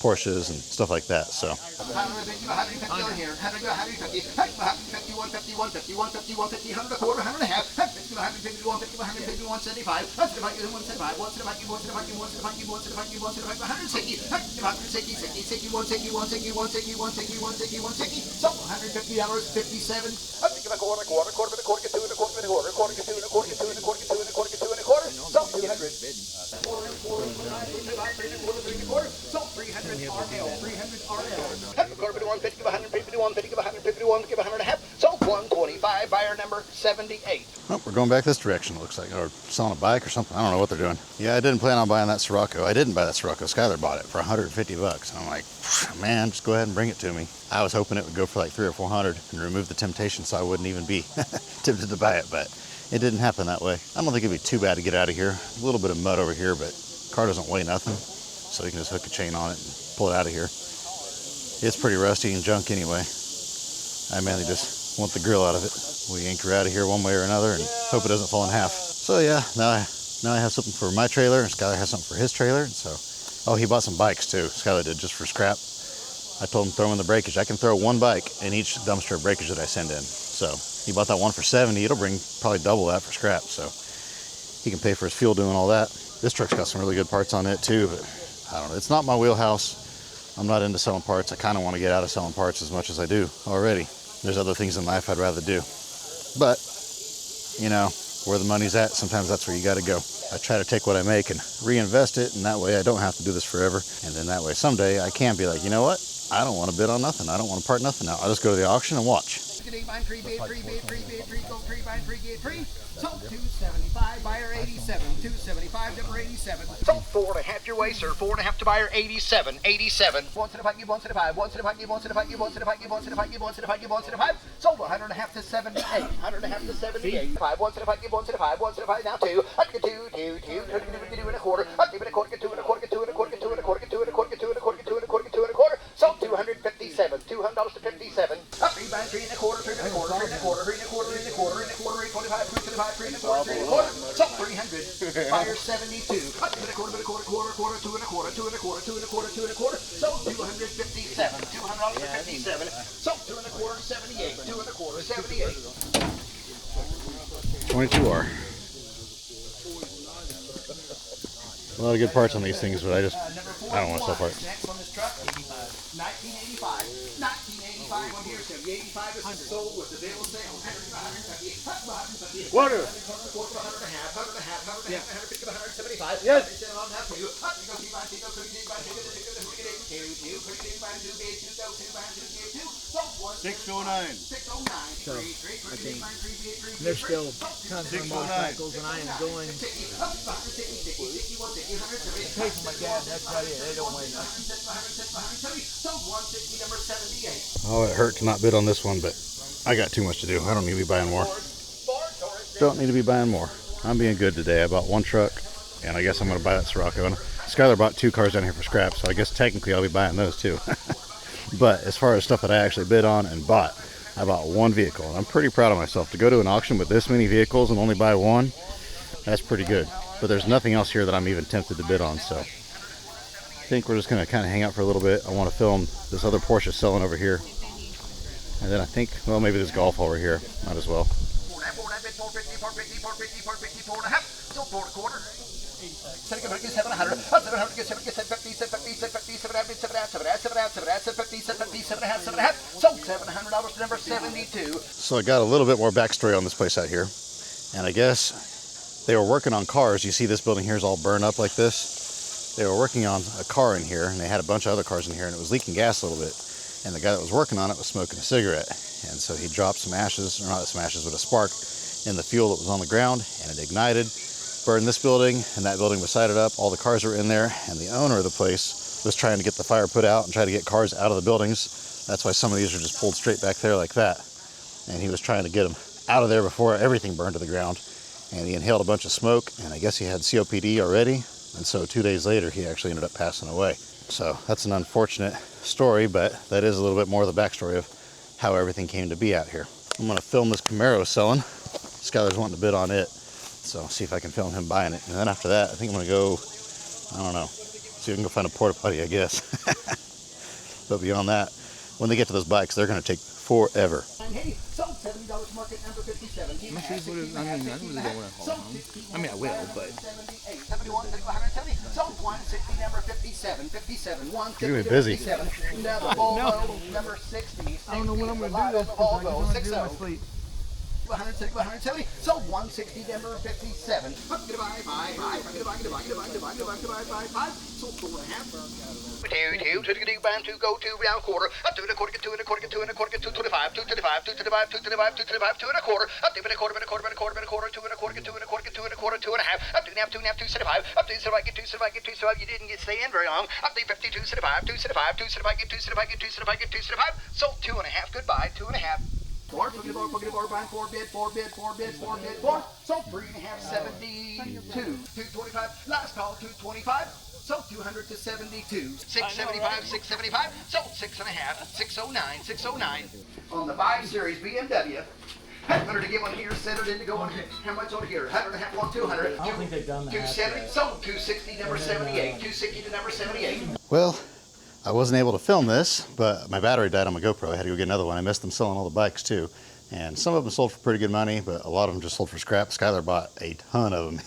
Porsches and stuff like that, so. 300 RL. Corbett 150, 150, 150, 150, 150, 100.5. So 125, buyer number 78. Oh, we're going back this direction, it looks like, or selling a bike or something. I don't know what they're doing. Yeah, I didn't plan on buying that Scirocco. I didn't buy that Scirocco. Skylar bought it for 150 bucks. And I'm like, man, just go ahead and bring it to me. I was hoping it would go for like 300 or 400 and remove the temptation so I wouldn't even be tempted to buy it, but it didn't happen that way. I don't think it'd be too bad to get out of here. A little bit of mud over here, but the car doesn't weigh nothing, so you can just hook a chain on it and pull it out of here. It's pretty rusty and junk anyway. I mainly just want the grill out of it. We anchor out of here one way or another and hope it doesn't fall in half. So yeah, now I have something for my trailer, and Skylar has something for his trailer, and so Oh, he bought some bikes too. Skylar did, just for scrap. I told him throw them in the breakage. I can throw one bike in each dumpster of breakage that I send in. So he bought that one for 70. It'll bring probably double that for scrap. So he can pay for his fuel doing all that. This truck's got some really good parts on it too, but I don't know. It's not my wheelhouse. I'm not into selling parts. I kind of want to get out of selling parts as much as I do already. There's other things in life I'd rather do. But, you know, where the money's at, sometimes that's where you got to go. I try to take what I make and reinvest it, and that way I don't have to do this forever. And then that way someday I can be like, you know what? I don't want to bid on nothing. I don't want to part nothing out. I'll just go to the auction and watch. Sold 275, buyer 87, 275, number 87. Sold 4.5 your way, sir. 4.5 to buyer 87, 87. Once in a 5, give once in a 5, once in a 5, give once in a 5, give once in a 5, give once in a 5, give once in a 5, give once in a 5. Sold 100.5 to 78, 100.5 to 78. 5, once in a 5, give once in a 5, once in a 5, now 2. Up to 2 and a quarter. Up to a quarter, 2 and a quarter, 2 and a quarter, 2 and a quarter, 2 and a quarter, 2 and a quarter, 2 and a quarter, 2 and a quarter. Sold $257, $200 to 57. Up 3 by 3 and a quarter, 3 and a quarter, 3 and a quarter, 3 and a quarter, 3 and a quarter, 3 and a quarter, 325, 325, 3 and a quarter, 3 and a quarter. Sold 300. Buyer 72. Up to a quarter, 2 and a quarter, 2 and a quarter, 2 and a quarter, 2 and a quarter, 2 and a quarter. Sold 257, $200 to 57. Sold 2 and a quarter, 78, 2 and a quarter, 78. 22R. A lot of good parts on these things, but I don't want to sell parts. Next on this truck, 1985. 1985 on here, 85 is sold with the bill of sale. Water. 175. Yes. 609. So I think there's still tons of motorcycles, and I am going to pay for my gas. That's about it. They don't weigh nothing. Oh, it hurt to not bid on this one, but I got too much to do. I don't need to be buying more. Don't need to be buying more. I'm being good today. I bought one truck, and I guess I'm going to buy that Sirocco. And Skylar bought 2 cars down here for scrap, so I guess technically I'll be buying those too. But as far as stuff that I actually bid on and bought, I bought one vehicle, and I'm pretty proud of myself. To go to an auction with this many vehicles and only buy one, that's pretty good. But there's nothing else here that I'm even tempted to bid on, so I think we're just going to kind of hang out for a little bit. I want to film this other Porsche selling over here, and then I think, well, maybe this Golf over here. Might as well. 700 number 72. So I got a little bit more backstory on this place out here, and I guess they were working on cars. You see this building here is all burned up like this. They were working on a car in here, and they had a bunch of other cars in here, and it was leaking gas a little bit. And the guy that was working on it was smoking a cigarette, and so he dropped some ashes, or not some ashes, but a spark in the fuel that was on the ground, and it ignited, burned this building, and that building beside it up. All the cars were in there, and the owner of the place was trying to get the fire put out and try to get cars out of the buildings. That's why some of these are just pulled straight back there like that. And he was trying to get them out of there before everything burned to the ground. And he inhaled a bunch of smoke, and I guess he had COPD already. And so 2 days later, he actually ended up passing away. So that's an unfortunate story, but that is a little bit more of the backstory of how everything came to be out here. I'm gonna film this Camaro selling. Skylar's wanting to bid on it. So see if I can film him buying it. And then after that, I think I'm gonna go, I don't know, see if I can go find a porta potty, I guess. But beyond that, when they get to those bikes, they're gonna take forever. I mean, I will, but You're gonna be busy. Number 60. I don't know what I'm going to do. That's because I can do my sleep. 170, so 160, number 57. So 4.5. 2, go to round quarter. Up to the quarter, 2 and a quarter, 2 and a quarter, 225, 225, 225, 225, 225, 2 and a quarter. Up to a quarter, 2 and a quarter, 2 and a quarter, 2 and a quarter, 2 and a quarter, 2 and a quarter, 2 and a half. Up to now 2 and a half, 275. Up to 275, 275. You didn't stay in very long. Up to 52, 275, 275, 275, 275, 275. Sold 2 and a half. Goodbye, 2 and a half. 4 bid. Sold 3.5, 72. 225. Last call, 225. Sold 200 to 72. 675, 675. Sold 6.5. 609, 609. On the 5 Series BMW. 100 to get one here, centered in to go on here. How much on here? 100 and a half on 200. I don't think they've done that. 270, sold 260, number 78. 260 to number 78. Well, I wasn't able to film this, but my battery died on my GoPro. I had to go get another one. I missed them selling all the bikes too. And some of them sold for pretty good money, but a lot of them just sold for scrap. Skylar bought a ton of them.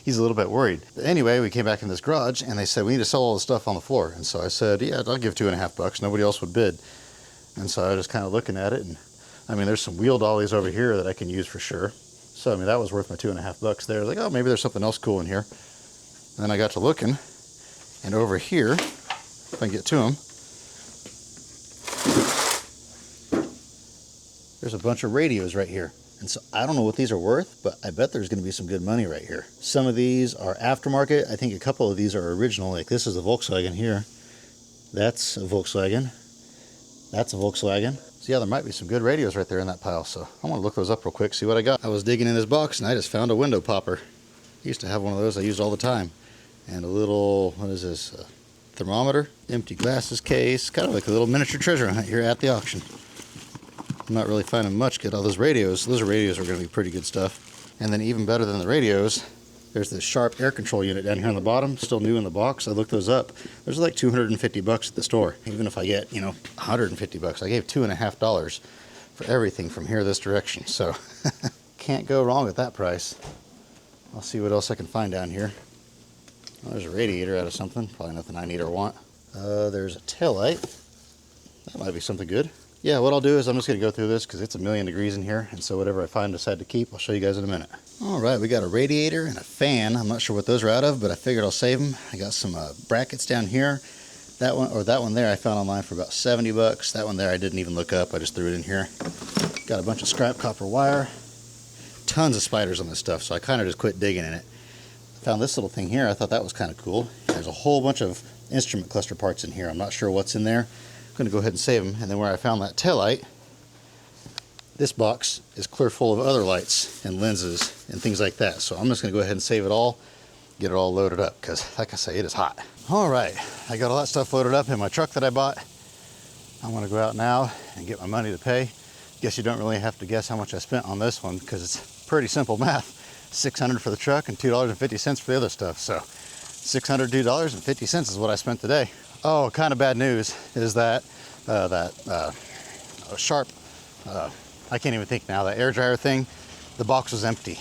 He's a little bit worried. But anyway, we came back in this garage and they said, we need to sell all the stuff on the floor. And so I said, yeah, I'll give $2.50. Nobody else would bid. And so I was just kind of looking at it. And I mean, there's some wheel dollies over here that I can use for sure. So, I mean, that was worth my $2.50 there. Like, oh, maybe there's something else cool in here. And then I got to looking, and over here, if I can get to them, there's a bunch of radios right here. And so I don't know what these are worth, but I bet there's going to be some good money right here. Some of these are aftermarket. I think a couple of these are original. Like this is a Volkswagen here. That's a Volkswagen. That's a Volkswagen. So yeah, there might be some good radios right there in that pile. So I want to look those up real quick, see what I got. I was digging in this box and I just found a window popper. I used to have one of those I used all the time. And a little, what is this? Thermometer, empty glasses case, kind of like a little miniature treasure hunt here at the auction. I'm not really finding much good. All those radios are going to be pretty good stuff. And then even better than the radios, there's this Sharp air control unit down here on the bottom, still new in the box. I looked those up. There's like $250 at the store. Even if I get, you know, $150, I gave $2.50 for everything from here this direction. So can't go wrong with that price. I'll see what else I can find down here. Well, there's a radiator out of something. Probably nothing I need or want. There's a taillight. That might be something good. Yeah, what I'll do is I'm just going to go through this because it's a million degrees in here. And so whatever I find decide to keep, I'll show you guys in a minute. All right, we got a radiator and a fan. I'm not sure what those are out of, but I figured I'll save them. I got some brackets down here. That one there I found online for about $70. That one there I didn't even look up. I just threw it in here. Got a bunch of scrap copper wire. Tons of spiders on this stuff, so I kind of just quit digging in it. Found this little thing here. I thought that was kind of cool. There's a whole bunch of instrument cluster parts in here. I'm not sure what's in there. I'm going to go ahead and save them. And then where I found that taillight, this box is clear full of other lights and lenses and things like that. So I'm just going to go ahead and save it all, get it all loaded up because, like I say, it is hot. All right, I got all that stuff loaded up in my truck that I bought. I want to go out now and get my money to pay. Guess you don't really have to guess how much I spent on this one because it's pretty simple math. $600 for the truck and $2.50 for the other stuff. So $602.50 is what I spent today. Oh, kind of bad news is that Sharp, I can't even think now, that air dryer thing, the box was empty.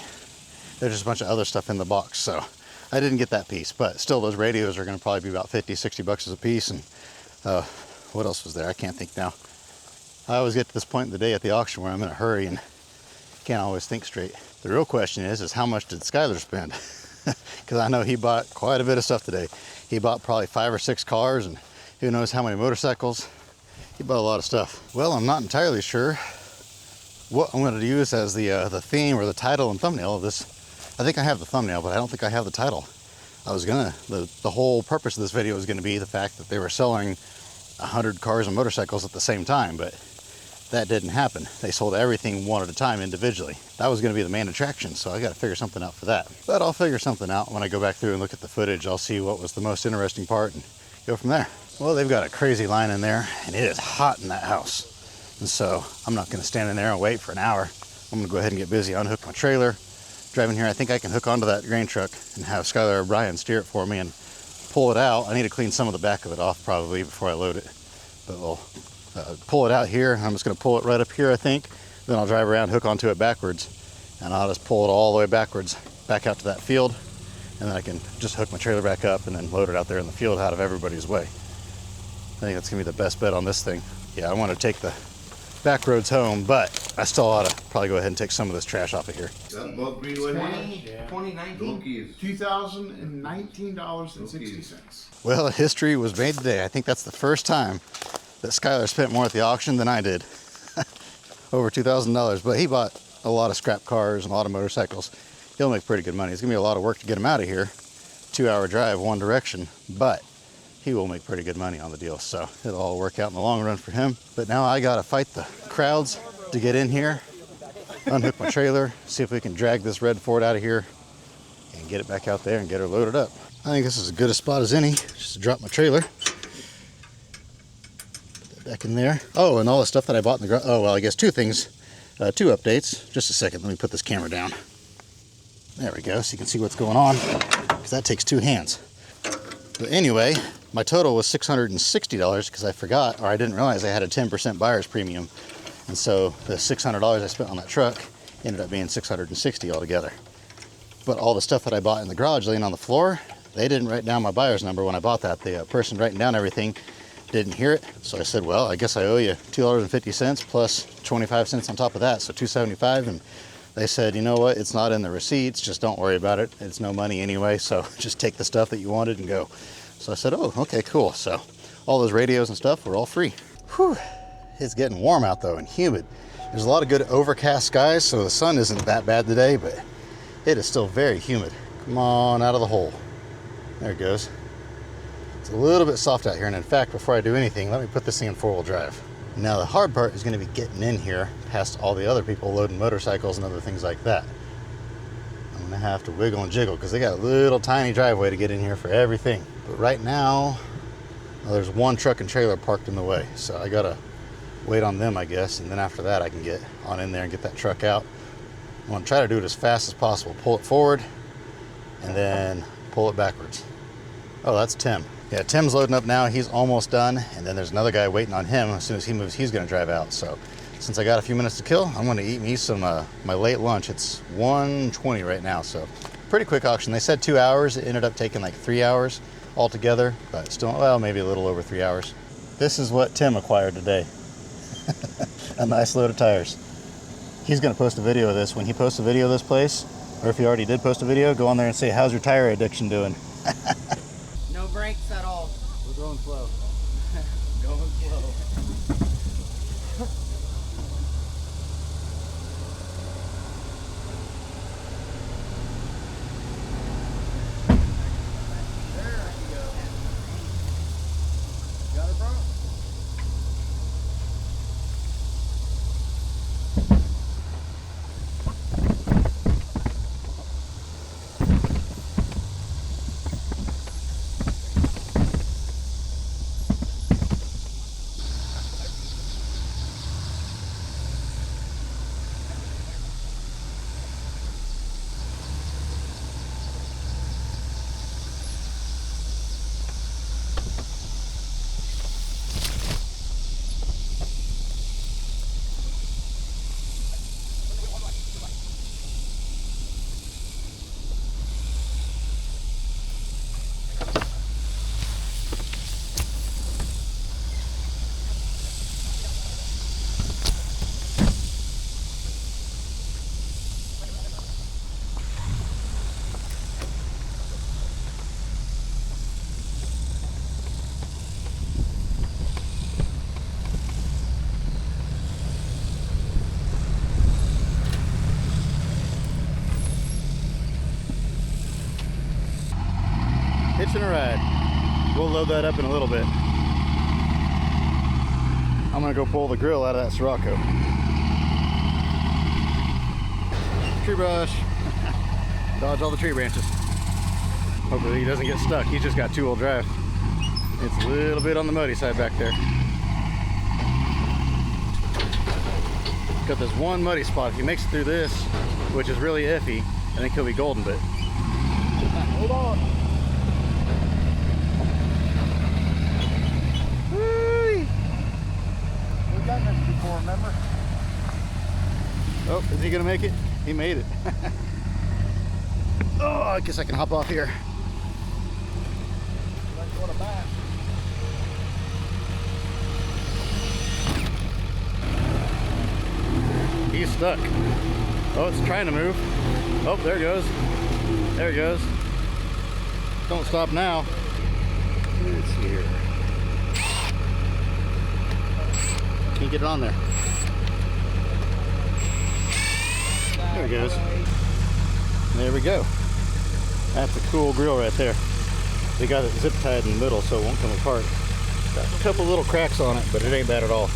There's just a bunch of other stuff in the box, so I didn't get that piece. But still, those radios are going to probably be about $50-$60 a piece. And what else was there? I can't think now. I always get to this point in the day at the auction where I'm in a hurry and can't always think straight. The real question is how much did Skylar spend? Because I know he bought quite a bit of stuff today. He bought probably 5 or 6 cars and who knows how many motorcycles. He bought a lot of stuff. Well, I'm not entirely sure what I'm going to use as the theme or the title and thumbnail of this. I think I have the thumbnail, but I don't think I have the title. The whole purpose of this video was going to be the fact that they were selling 100 cars and motorcycles at the same time, but that didn't happen. They sold everything one at a time individually. That was going to be the main attraction, so I got to figure something out for that. But I'll figure something out when I go back through and look at the footage. I'll see what was the most interesting part and go from there. Well, they've got a crazy line in there, and it is hot in that house. And so I'm not going to stand in there and wait for an hour. I'm going to go ahead and get busy, unhook my trailer. Driving here, I think I can hook onto that grain truck and have Skylar or Brian steer it for me and pull it out. I need to clean some of the back of it off probably before I load it. But we'll pull it out here. I'm just going to pull it right up here, I think. Then I'll drive around, hook onto it backwards, and I'll just pull it all the way backwards back out to that field. And then I can just hook my trailer back up and then load it out there in the field out of everybody's way. I think that's going to be the best bet on this thing. Yeah, I want to take the back roads home, but I still ought to probably go ahead and take some of this trash off of here. 2019? $2,019.60. Well, history was made today. I think that's the first time that Skylar spent more at the auction than I did. Over $2,000, but he bought a lot of scrap cars and a lot of motorcycles. He'll make pretty good money. It's gonna be a lot of work to get him out of here. 2-hour drive one direction, but he will make pretty good money on the deal. So it'll all work out in the long run for him. But now I gotta fight the crowds to get in here, unhook my trailer, see if we can drag this red Ford out of here and get it back out there and get her loaded up. I think this is as good a spot as any, just to drop my trailer. Put that back in there. Oh, and all the stuff that I bought in the garage. Oh, well, I guess 2 things. Two updates. Just a second, let me put this camera down. There we go, so you can see what's going on, because that takes two hands. But anyway, my total was $660 because I forgot, or I didn't realize I had a 10% buyer's premium. And so the $600 I spent on that truck ended up being $660 altogether. But all the stuff that I bought in the garage laying on the floor, they didn't write down my buyer's number when I bought that. The person writing down everything didn't hear it. So I said, well, I guess I owe you $2.50 plus 25 cents on top of that, so $2.75. And they said, you know what, it's not in the receipts, just don't worry about it. It's no money anyway, so just take the stuff that you wanted and go. So I said, oh, okay, cool. So all those radios and stuff were all free. Whew. It's getting warm out though and humid. There's a lot of good overcast skies, so the sun isn't that bad today, but it is still very humid. Come on out of the hole. There it goes. It's a little bit soft out here, and in fact, before I do anything, let me put this thing in four-wheel drive. Now the hard part is going to be getting in here past all the other people loading motorcycles and other things like that. I'm going to have to wiggle and jiggle because they got a little tiny driveway to get in here for everything. But right now, well, there's one truck and trailer parked in the way, so I got to wait on them, I guess, and then after that I can get on in there and get that truck out. I want to try to do it as fast as possible. Pull it forward and then pull it backwards. Oh, that's Tim. Yeah, Tim's loading up now. He's almost done. And then there's another guy waiting on him. As soon as he moves, he's going to drive out. So since I got a few minutes to kill, I'm going to eat me some my late lunch. It's 1:20 right now. So pretty quick auction. They said 2 hours. It ended up taking like 3 hours altogether. But still, well, maybe a little over 3 hours. This is what Tim acquired today. A nice load of tires. He's going to post a video of this. When he posts a video of this place, or if he already did post a video, go on there and say, how's your tire addiction doing? No brakes at all. We're going slow. Going slow. Got it, bro? Hitching a ride. We'll load that up in a little bit. I'm gonna go pull the grill out of that Sirocco. Tree brush. Dodge all the tree branches. Hopefully he doesn't get stuck. He's just got two-wheel drive. It's a little bit on the muddy side back there. Got this one muddy spot. If he makes it through this, which is really iffy, I think he'll be golden, but hold on. We've done this before, remember? Oh, is he gonna make it? He made it. Oh, I guess I can hop off here. Let's go to back. He's stuck. Oh, it's trying to move. Oh, there it goes. There it goes. Don't stop now. It's here. Can't get it on there. There it goes. There we go. That's a cool grill right there. They got it zip tied in the middle so it won't come apart. Got a couple little cracks on it, but it ain't bad at all.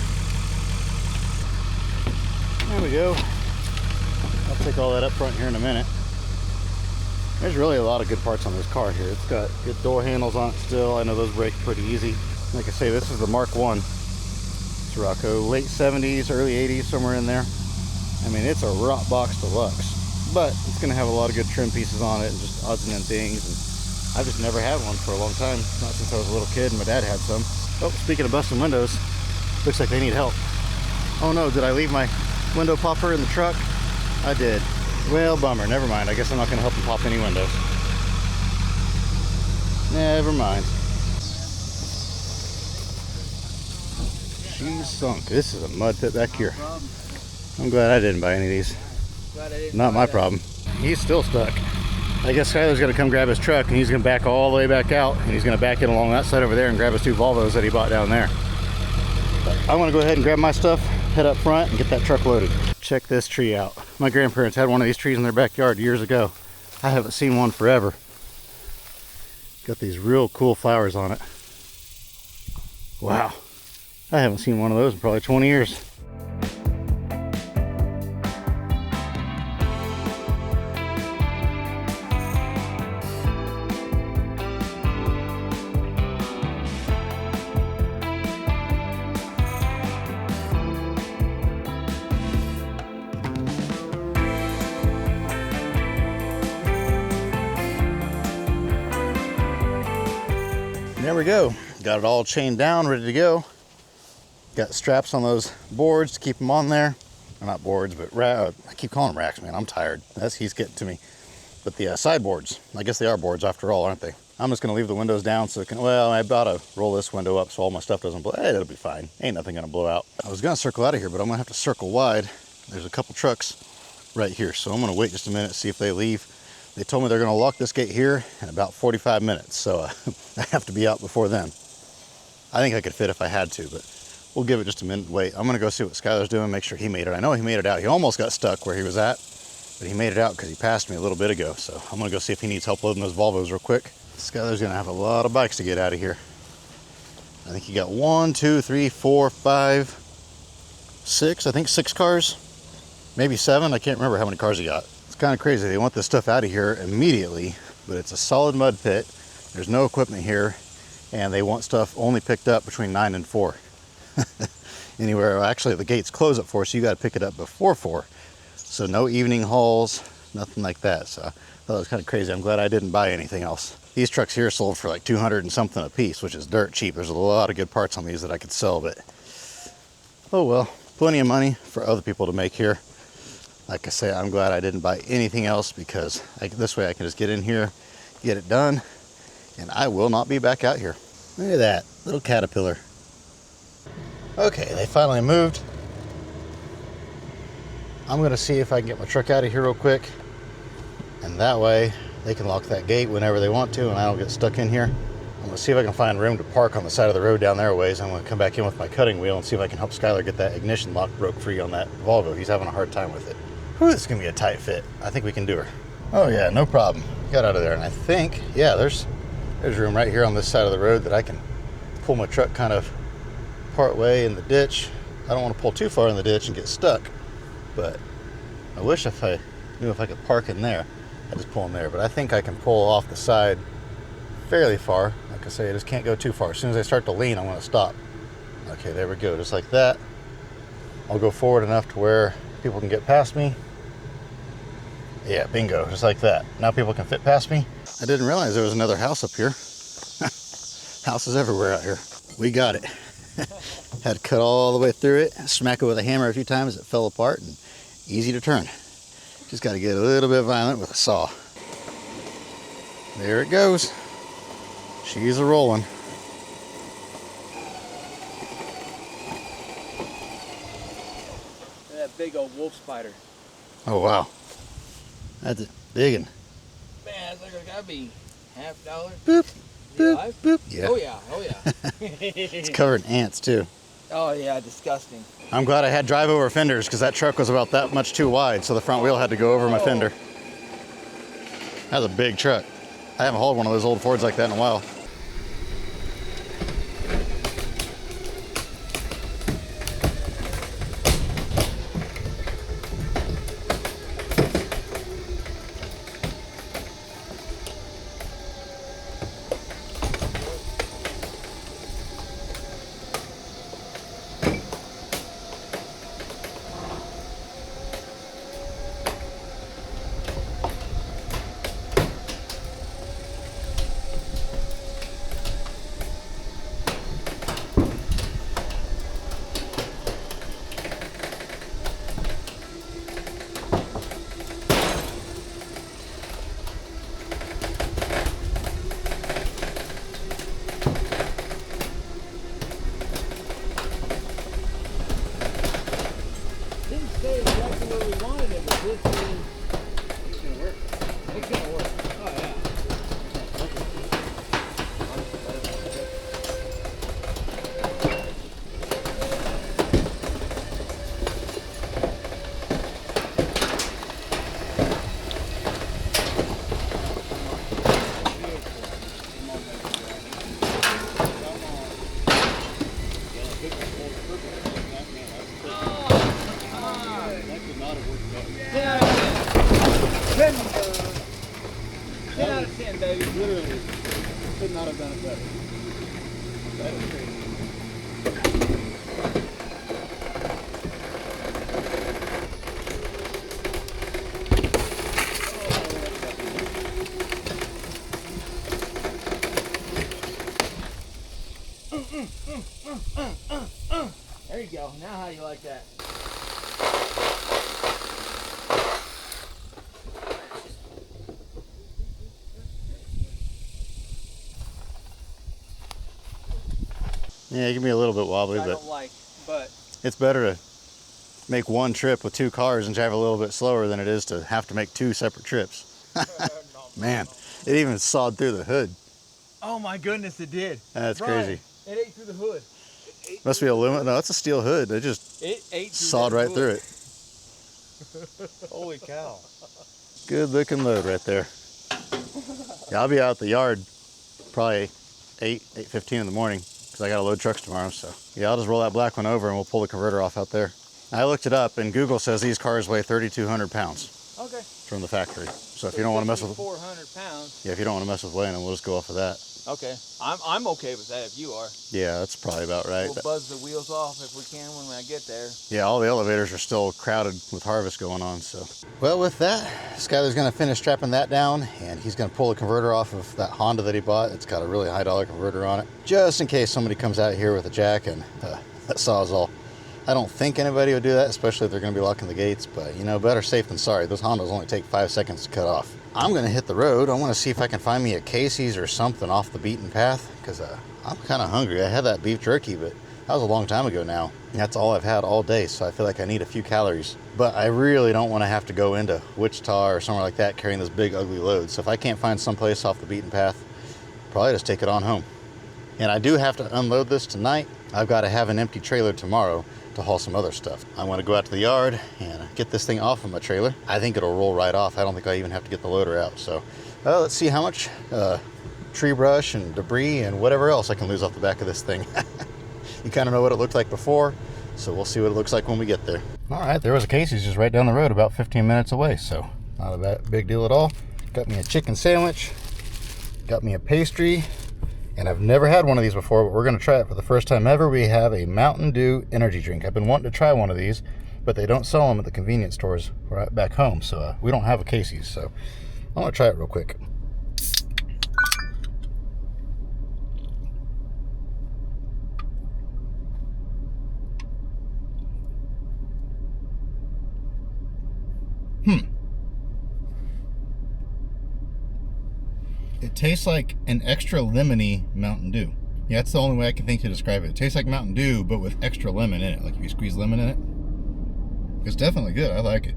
There we go. I'll take all that up front here in a minute. There's really a lot of good parts on this car here. It's got good door handles on it still. I know those break pretty easy. Like I say, this is the Mark 1 Sirocco. Late 70s, early 80s, somewhere in there. I mean, it's a rot box deluxe, but it's gonna have a lot of good trim pieces on it and just odds and end things. And I've just never had one for a long time, not since I was a little kid and my dad had some. Oh, speaking of busting windows, looks like they need help. Oh no, did I leave my window popper in the truck? I did. Well, bummer, never mind. I guess I'm not gonna help them pop any windows. Never mind. She's sunk. This is a mud pit back here. I'm glad I didn't buy any of these. Not my problem. He's still stuck. I guess Skyler's gonna come grab his truck and he's gonna back all the way back out and he's gonna back in along that side over there and grab his 2 Volvos that he bought down there. But I'm gonna go ahead and grab my stuff, head up front and get that truck loaded. Check this tree out. My grandparents had one of these trees in their backyard years ago. I haven't seen one forever. Got these real cool flowers on it. Wow. I haven't seen one of those in probably 20 years. There we go. Got it all chained down, ready to go. Got straps on those boards to keep them on there. Or not boards, but I keep calling them racks, man. I'm tired. He's getting to me. But the sideboards, I guess they are boards after all, aren't they? I'm just gonna leave the windows down so it can, well, I about to roll this window up so all my stuff doesn't blow. Hey, it'll be fine. Ain't nothing gonna blow out. I was gonna circle out of here, but I'm gonna have to circle wide. There's a couple trucks right here. So I'm gonna wait just a minute, see if they leave. They told me they're gonna lock this gate here in about 45 minutes. So I have to be out before then. I think I could fit if I had to, but we'll give it just a minute. Wait, I'm gonna go see what Skyler's doing, make sure he made it. I know he made it out. He almost got stuck where he was at, but he made it out because he passed me a little bit ago. So I'm gonna go see if he needs help loading those Volvos real quick. Skyler's gonna have a lot of bikes to get out of here. I think he got 1, 2, 3, 4, 5, 6, I think 6 cars, maybe 7. I can't remember how many cars he got. It's kind of crazy. They want this stuff out of here immediately, but it's a solid mud pit. There's no equipment here, and they want stuff only picked up between 9 and 4. Anywhere, actually the gates close at 4, so you got to pick it up before 4. So no evening hauls, nothing like that. So I thought it was kind of crazy. I'm glad I didn't buy anything else. These trucks here sold for like 200 and something a piece, which is dirt cheap. There's a lot of good parts on these that I could sell, but oh well, plenty of money for other people to make here. Like I say, I'm glad I didn't buy anything else because this way I can just get in here, get it done, and I will not be back out here. Look at that little caterpillar. Okay, they finally moved. I'm gonna see if I can get my truck out of here real quick, and that way they can lock that gate whenever they want to and I don't get stuck in here. I'm gonna see if I can find room to park on the side of the road down there a ways. I'm gonna come back in with my cutting wheel and see if I can help Skyler get that ignition lock broke free on that Volvo. He's having a hard time with it. Whew, this is gonna be a tight fit. I think we can do her. Oh yeah, no problem. Got out of there, and I think, yeah, there's room right here on this side of the road that I can pull my truck kind of part way in the ditch. I don't want to pull too far in the ditch and get stuck, but I wish if I knew if I could park in there. I just pull in there, but I think I can pull off the side fairly far. Like I say, I just can't go too far. As soon as I start to lean, I'm going to stop. Okay, there we go, just like that. I'll go forward enough to where people can get past me. Yeah, bingo, just like that. Now people can fit past me. I didn't realize there was another house up here. Houses everywhere out here. We got it. Had to cut all the way through it, smack it with a hammer a few times, it fell apart, and easy to turn. Just got to get a little bit violent with a saw. There it goes. She's a rolling. That big old wolf spider. Oh wow, that's a big one. Man, that's like gotta be $half. Boop, boop, Alive? boop. Yeah. Oh yeah, oh yeah. It's covered in ants too. Oh yeah, disgusting. I'm glad I had drive over fenders because that truck was about that much too wide, so the front wheel had to go over my fender. That's a big truck. I haven't hauled one of those old Fords like that in a while. not have done it better. That was crazy. There you go. Now how do you like that? Yeah, it can be a little bit wobbly, I but don't like, but it's better to make one trip with 2 cars and drive a little bit slower than it is to have to make 2 separate trips. Man, it even sawed through the hood. oh my goodness, it did. That's Brian, crazy. It ate through the hood. Must be aluminum. No, it's a steel hood. They just It ate through sawed that right hood. through it. Holy cow. Good looking load right there. Yeah, I'll be out at the yard probably 8:15 in the morning because I got to load trucks tomorrow. So yeah, I'll just roll that black one over and we'll pull the converter off out there. I looked it up and Google says these cars weigh 3,200 pounds Okay. from the factory. So if you don't want to mess with, 400 pounds. yeah, if you don't want to mess with weighing them, we'll just go off of that. Okay. I'm okay with that if you are. Yeah, that's probably about right. We'll buzz the wheels off if we can when I get there. Yeah, all the elevators are still crowded with harvest going on, so. Well, with that, Skyler's gonna finish strapping that down and he's gonna pull the converter off of that Honda that he bought. It's got a really high dollar converter on it, just in case somebody comes out here with a jack and that Sawzall. I don't think anybody would do that, especially if they're gonna be locking the gates, but you know, better safe than sorry. Those Hondas only take 5 seconds to cut off. I'm gonna hit the road. I wanna see if I can find me a Casey's or something off the beaten path, because I'm kinda hungry. I had that beef jerky, but that was a long time ago now. And that's all I've had all day, so I feel like I need a few calories. But I really don't wanna have to go into Wichita or somewhere like that carrying this big ugly load. So if I can't find someplace off the beaten path, probably just take it on home. And I do have to unload this tonight. I've got to have an empty trailer tomorrow to haul some other stuff. I want to go out to the yard and get this thing off of my trailer. I think it'll roll right off. I don't think I even have to get the loader out. So let's see how much tree brush and debris and whatever else I can lose off the back of this thing. You kind of know what it looked like before, so we'll see what it looks like when we get there. All right, there was a Casey's just right down the road, about 15 minutes away, so not a big deal at all. Got me a chicken sandwich, got me a pastry, and I've never had one of these before, but we're gonna try it for the first time ever. We have a Mountain Dew energy drink. I've been wanting to try one of these, but they don't sell them at the convenience stores right back home, so we don't have a Casey's, so I wanna try it real quick. It tastes like an extra lemony Mountain Dew. Yeah, that's the only way I can think to describe it. It tastes like Mountain Dew, but with extra lemon in it. Like if you squeeze lemon in it. It's definitely good. I like it.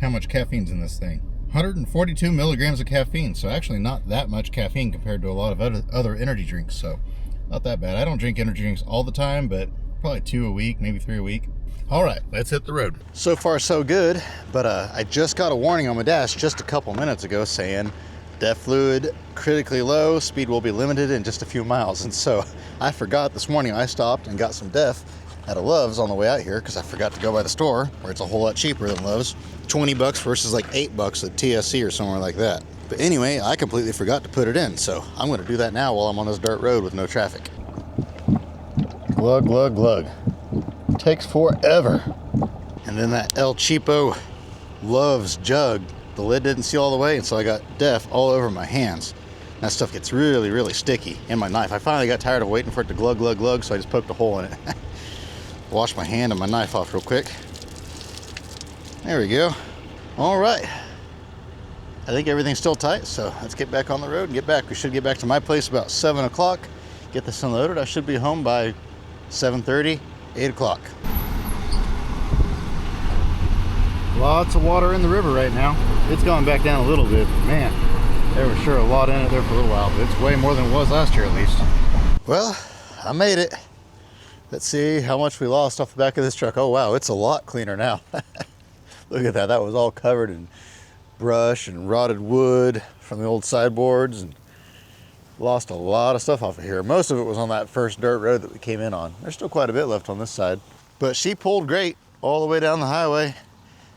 How much caffeine's in this thing? 142 milligrams of caffeine. So actually not that much caffeine compared to a lot of other energy drinks. So not that bad. I don't drink energy drinks all the time, but probably 2 a week, maybe 3 a week. All right, let's hit the road. So far, so good, but I just got a warning on my dash just a couple minutes ago saying DEF fluid critically low, speed will be limited in just a few miles. And so I forgot this morning. I stopped and got some DEF at a Love's on the way out here because I forgot to go by the store where it's a whole lot cheaper than Love's. 20 bucks versus like 8 bucks at TSC or somewhere like that. But anyway, I completely forgot to put it in, so I'm gonna do that now while I'm on this dirt road with no traffic. Glug, glug, glug. Takes forever. And then that El Cheapo Love's jug, the lid didn't seal all the way, and so I got DEF all over my hands. That stuff gets really, really sticky. And my knife. I finally got tired of waiting for it to glug, glug, glug, so I just poked a hole in it. Wash my hand and my knife off real quick. There we go. All right. I think everything's still tight, so let's get back on the road and get back. We should get back to my place about 7 o'clock. Get this unloaded. I should be home by 7:30. 8 o'clock. Lots of water in the river right now. It's gone back down a little bit, but man, there was sure a lot in it there for a little while, but it's way more than it was last year at least. Well, I made it. Let's see how much we lost off the back of this truck. Oh wow, it's a lot cleaner now. Look at that, that was all covered in brush and rotted wood from the old sideboards, and lost a lot of stuff off of here. Most of it was on that first dirt road that we came in on. There's still quite a bit left on this side. But she pulled great all the way down the highway.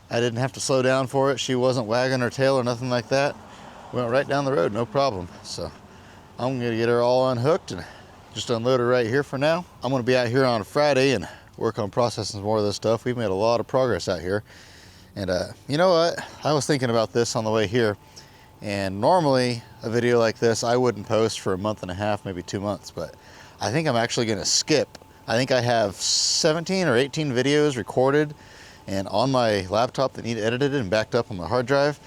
I didn't have to slow down for it. She wasn't wagging her tail or nothing like that. Went right down the road, no problem. So I'm gonna get her all unhooked and just unload her right here for now. I'm gonna be out here on Friday and work on processing more of this stuff. We've made a lot of progress out here. And you know what? I was thinking about this on the way here. And normally a video like this, I wouldn't post for a month and a half, maybe 2 months, but I think I'm actually gonna skip. I think I have 17 or 18 videos recorded and on my laptop that need edited and backed up on my hard drive.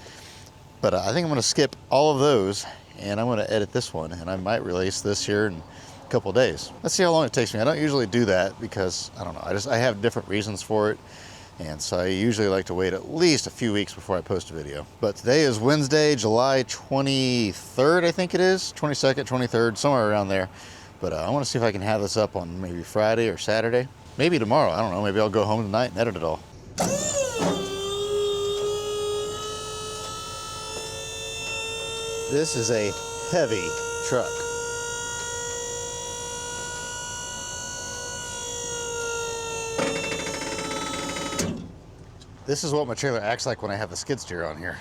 But I think I'm gonna skip all of those and I'm gonna edit this one, and I might release this here in a couple of days. Let's see how long it takes me. I don't usually do that because, I don't know, I have different reasons for it. And so I usually like to wait at least a few weeks before I post a video. But today is Wednesday, July 23rd, I think it is. 22nd, 23rd, somewhere around there. But I wanna see if I can have this up on maybe Friday or Saturday. Maybe tomorrow, I don't know. Maybe I'll go home tonight and edit it all. This is a heavy truck. This is what my trailer acts like when I have the skid steer on here.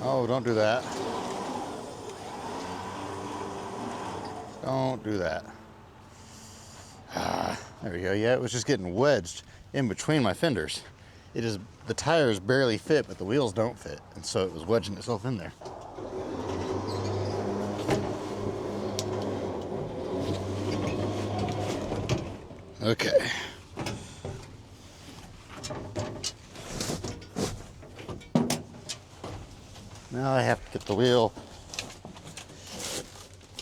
Oh, don't do that. Don't do that. There we go. Yeah, it was just getting wedged in between my fenders. It is, the tires barely fit, but the wheels don't fit. And so it was wedging itself in there. Okay. Now I have to get the wheel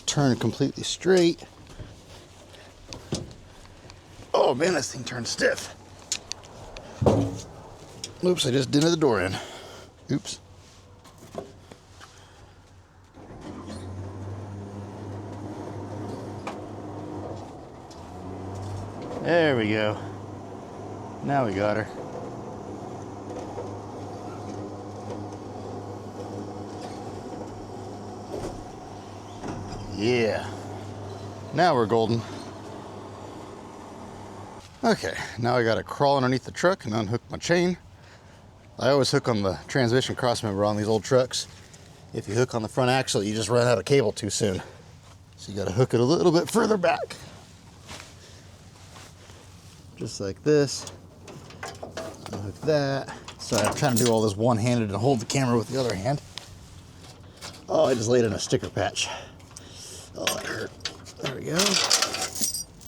turned completely straight. Oh man, this thing turned stiff. Oops, I just dented the door in. Oops. There we go. Now we got her. Yeah. Now we're golden. Okay, now I gotta crawl underneath the truck and unhook my chain. I always hook on the transmission crossmember on these old trucks. If you hook on the front axle, you just run out of cable too soon. So you gotta hook it a little bit further back. Just like this. Unhook that. Sorry, I'm trying to do all this one-handed and hold the camera with the other hand. Oh, I just laid in a sticker patch. Oh, that hurt. There we go.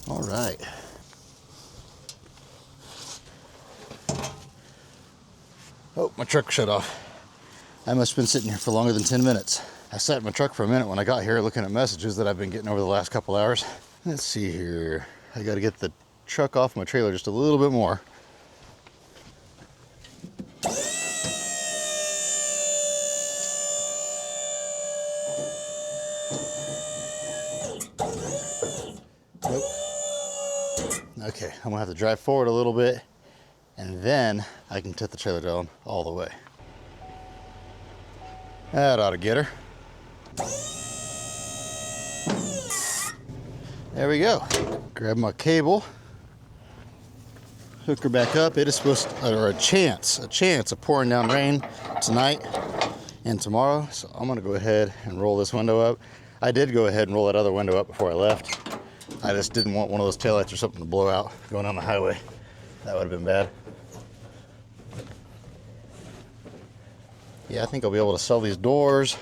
All right. Oh, my truck shut off. I must have been sitting here for longer than 10 minutes. I sat in my truck for a minute when I got here looking at messages that I've been getting over the last couple hours. Let's see here. I got to get the truck off my trailer just a little bit more. Nope. Okay, I'm gonna have to drive forward a little bit and then I can tip the trailer down all the way. That ought to get her. There we go. Grab my cable, hook her back up. It is supposed to, or a chance of pouring down rain tonight and tomorrow. So I'm gonna go ahead and roll this window up. I did go ahead and roll that other window up before I left. I just didn't want one of those taillights or something to blow out going on the highway. That would have been bad. Yeah, I think I'll be able to sell these doors.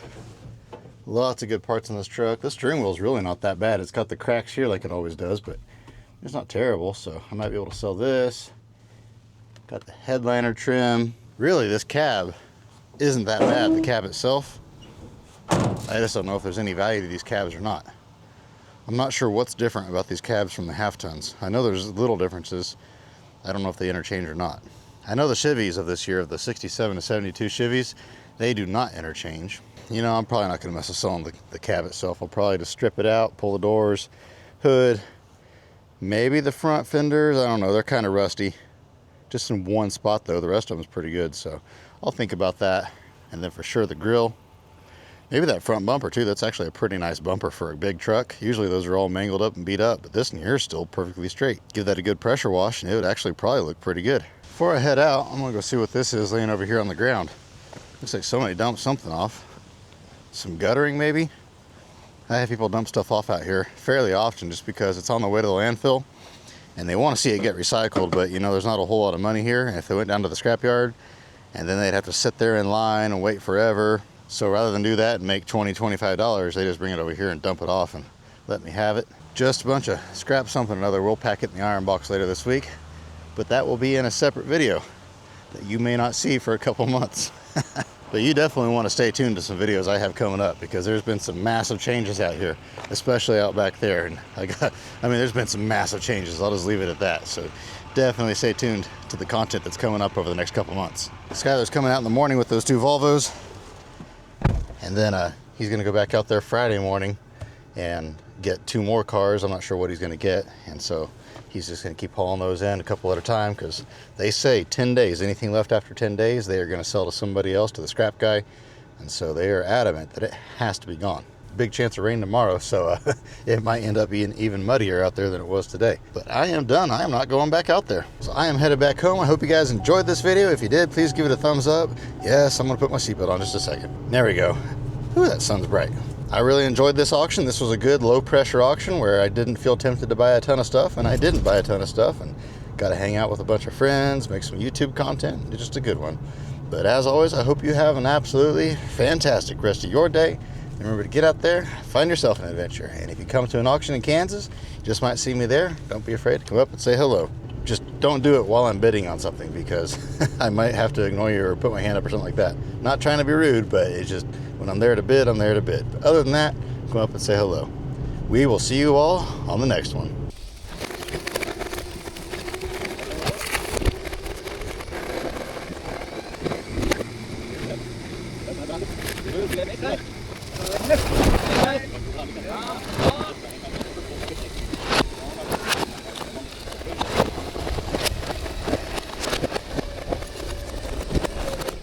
Lots of good parts in this truck. This steering wheel is really not that bad. It's got the cracks here like it always does, but it's not terrible. So I might be able to sell this. Got the headliner trim. Really, this cab isn't that bad, the cab itself. I just don't know if there's any value to these cabs or not. I'm not sure what's different about these cabs from the half tons. I know there's little differences. I don't know if they interchange or not. I know the Chevys of this year, of the 67 to 72 Chevys, they do not interchange. You know, I'm probably not gonna mess with selling the cab itself. I'll probably just strip it out, pull the doors, hood, maybe the front fenders. I don't know, they're kind of rusty. Just in one spot though, the rest of them is pretty good. So I'll think about that. And then for sure the grill. Maybe that front bumper too, that's actually a pretty nice bumper for a big truck. Usually those are all mangled up and beat up, but this one here is still perfectly straight. Give that a good pressure wash and it would actually probably look pretty good. Before I head out, I'm gonna go see what this is laying over here on the ground. Looks like somebody dumped something off. Some guttering maybe? I have people dump stuff off out here fairly often just because it's on the way to the landfill and they want to see it get recycled, but you know, there's not a whole lot of money here. And if they went down to the scrapyard and then they'd have to sit there in line and wait forever. So rather than do that and make $20, $25, they just bring it over here and dump it off and let me have it. Just a bunch of scrap something or another. We'll pack it in the iron box later this week, but that will be in a separate video that you may not see for a couple months. But you definitely want to stay tuned to some videos I have coming up because there's been some massive changes out here, especially out back there. And there's been some massive changes. I'll just leave it at that. So definitely stay tuned to the content that's coming up over the next couple months. Skylar's coming out in the morning with those 2 Volvos. And then he's going to go back out there Friday morning and get 2 more cars. I'm not sure what he's going to get. And so he's just going to keep hauling those in a couple at a time because they say 10 days, anything left after 10 days, they are going to sell to somebody else, to the scrap guy. And so they are adamant that it has to be gone. Big chance of rain tomorrow, so it might end up being even muddier out there than it was today. But I am done. I am not going back out there. So I am headed back home. I hope you guys enjoyed this video. If you did, please give it a thumbs up. Yes, I'm going to put my seatbelt on just a second. There we go. Ooh, that sun's bright. I really enjoyed this auction. This was a good low pressure auction where I didn't feel tempted to buy a ton of stuff, and I didn't buy a ton of stuff, and got to hang out with a bunch of friends, make some YouTube content. It's just a good one. But as always, I hope you have an absolutely fantastic rest of your day. And remember to get out there, find yourself an adventure. And if you come to an auction in Kansas, you just might see me there. Don't be afraid to come up and say hello. Just don't do it while I'm bidding on something because I might have to ignore you or put my hand up or something like that. Not trying to be rude, but it's just when I'm there to bid, I'm there to bid. But other than that, come up and say hello. We will see you all on the next one.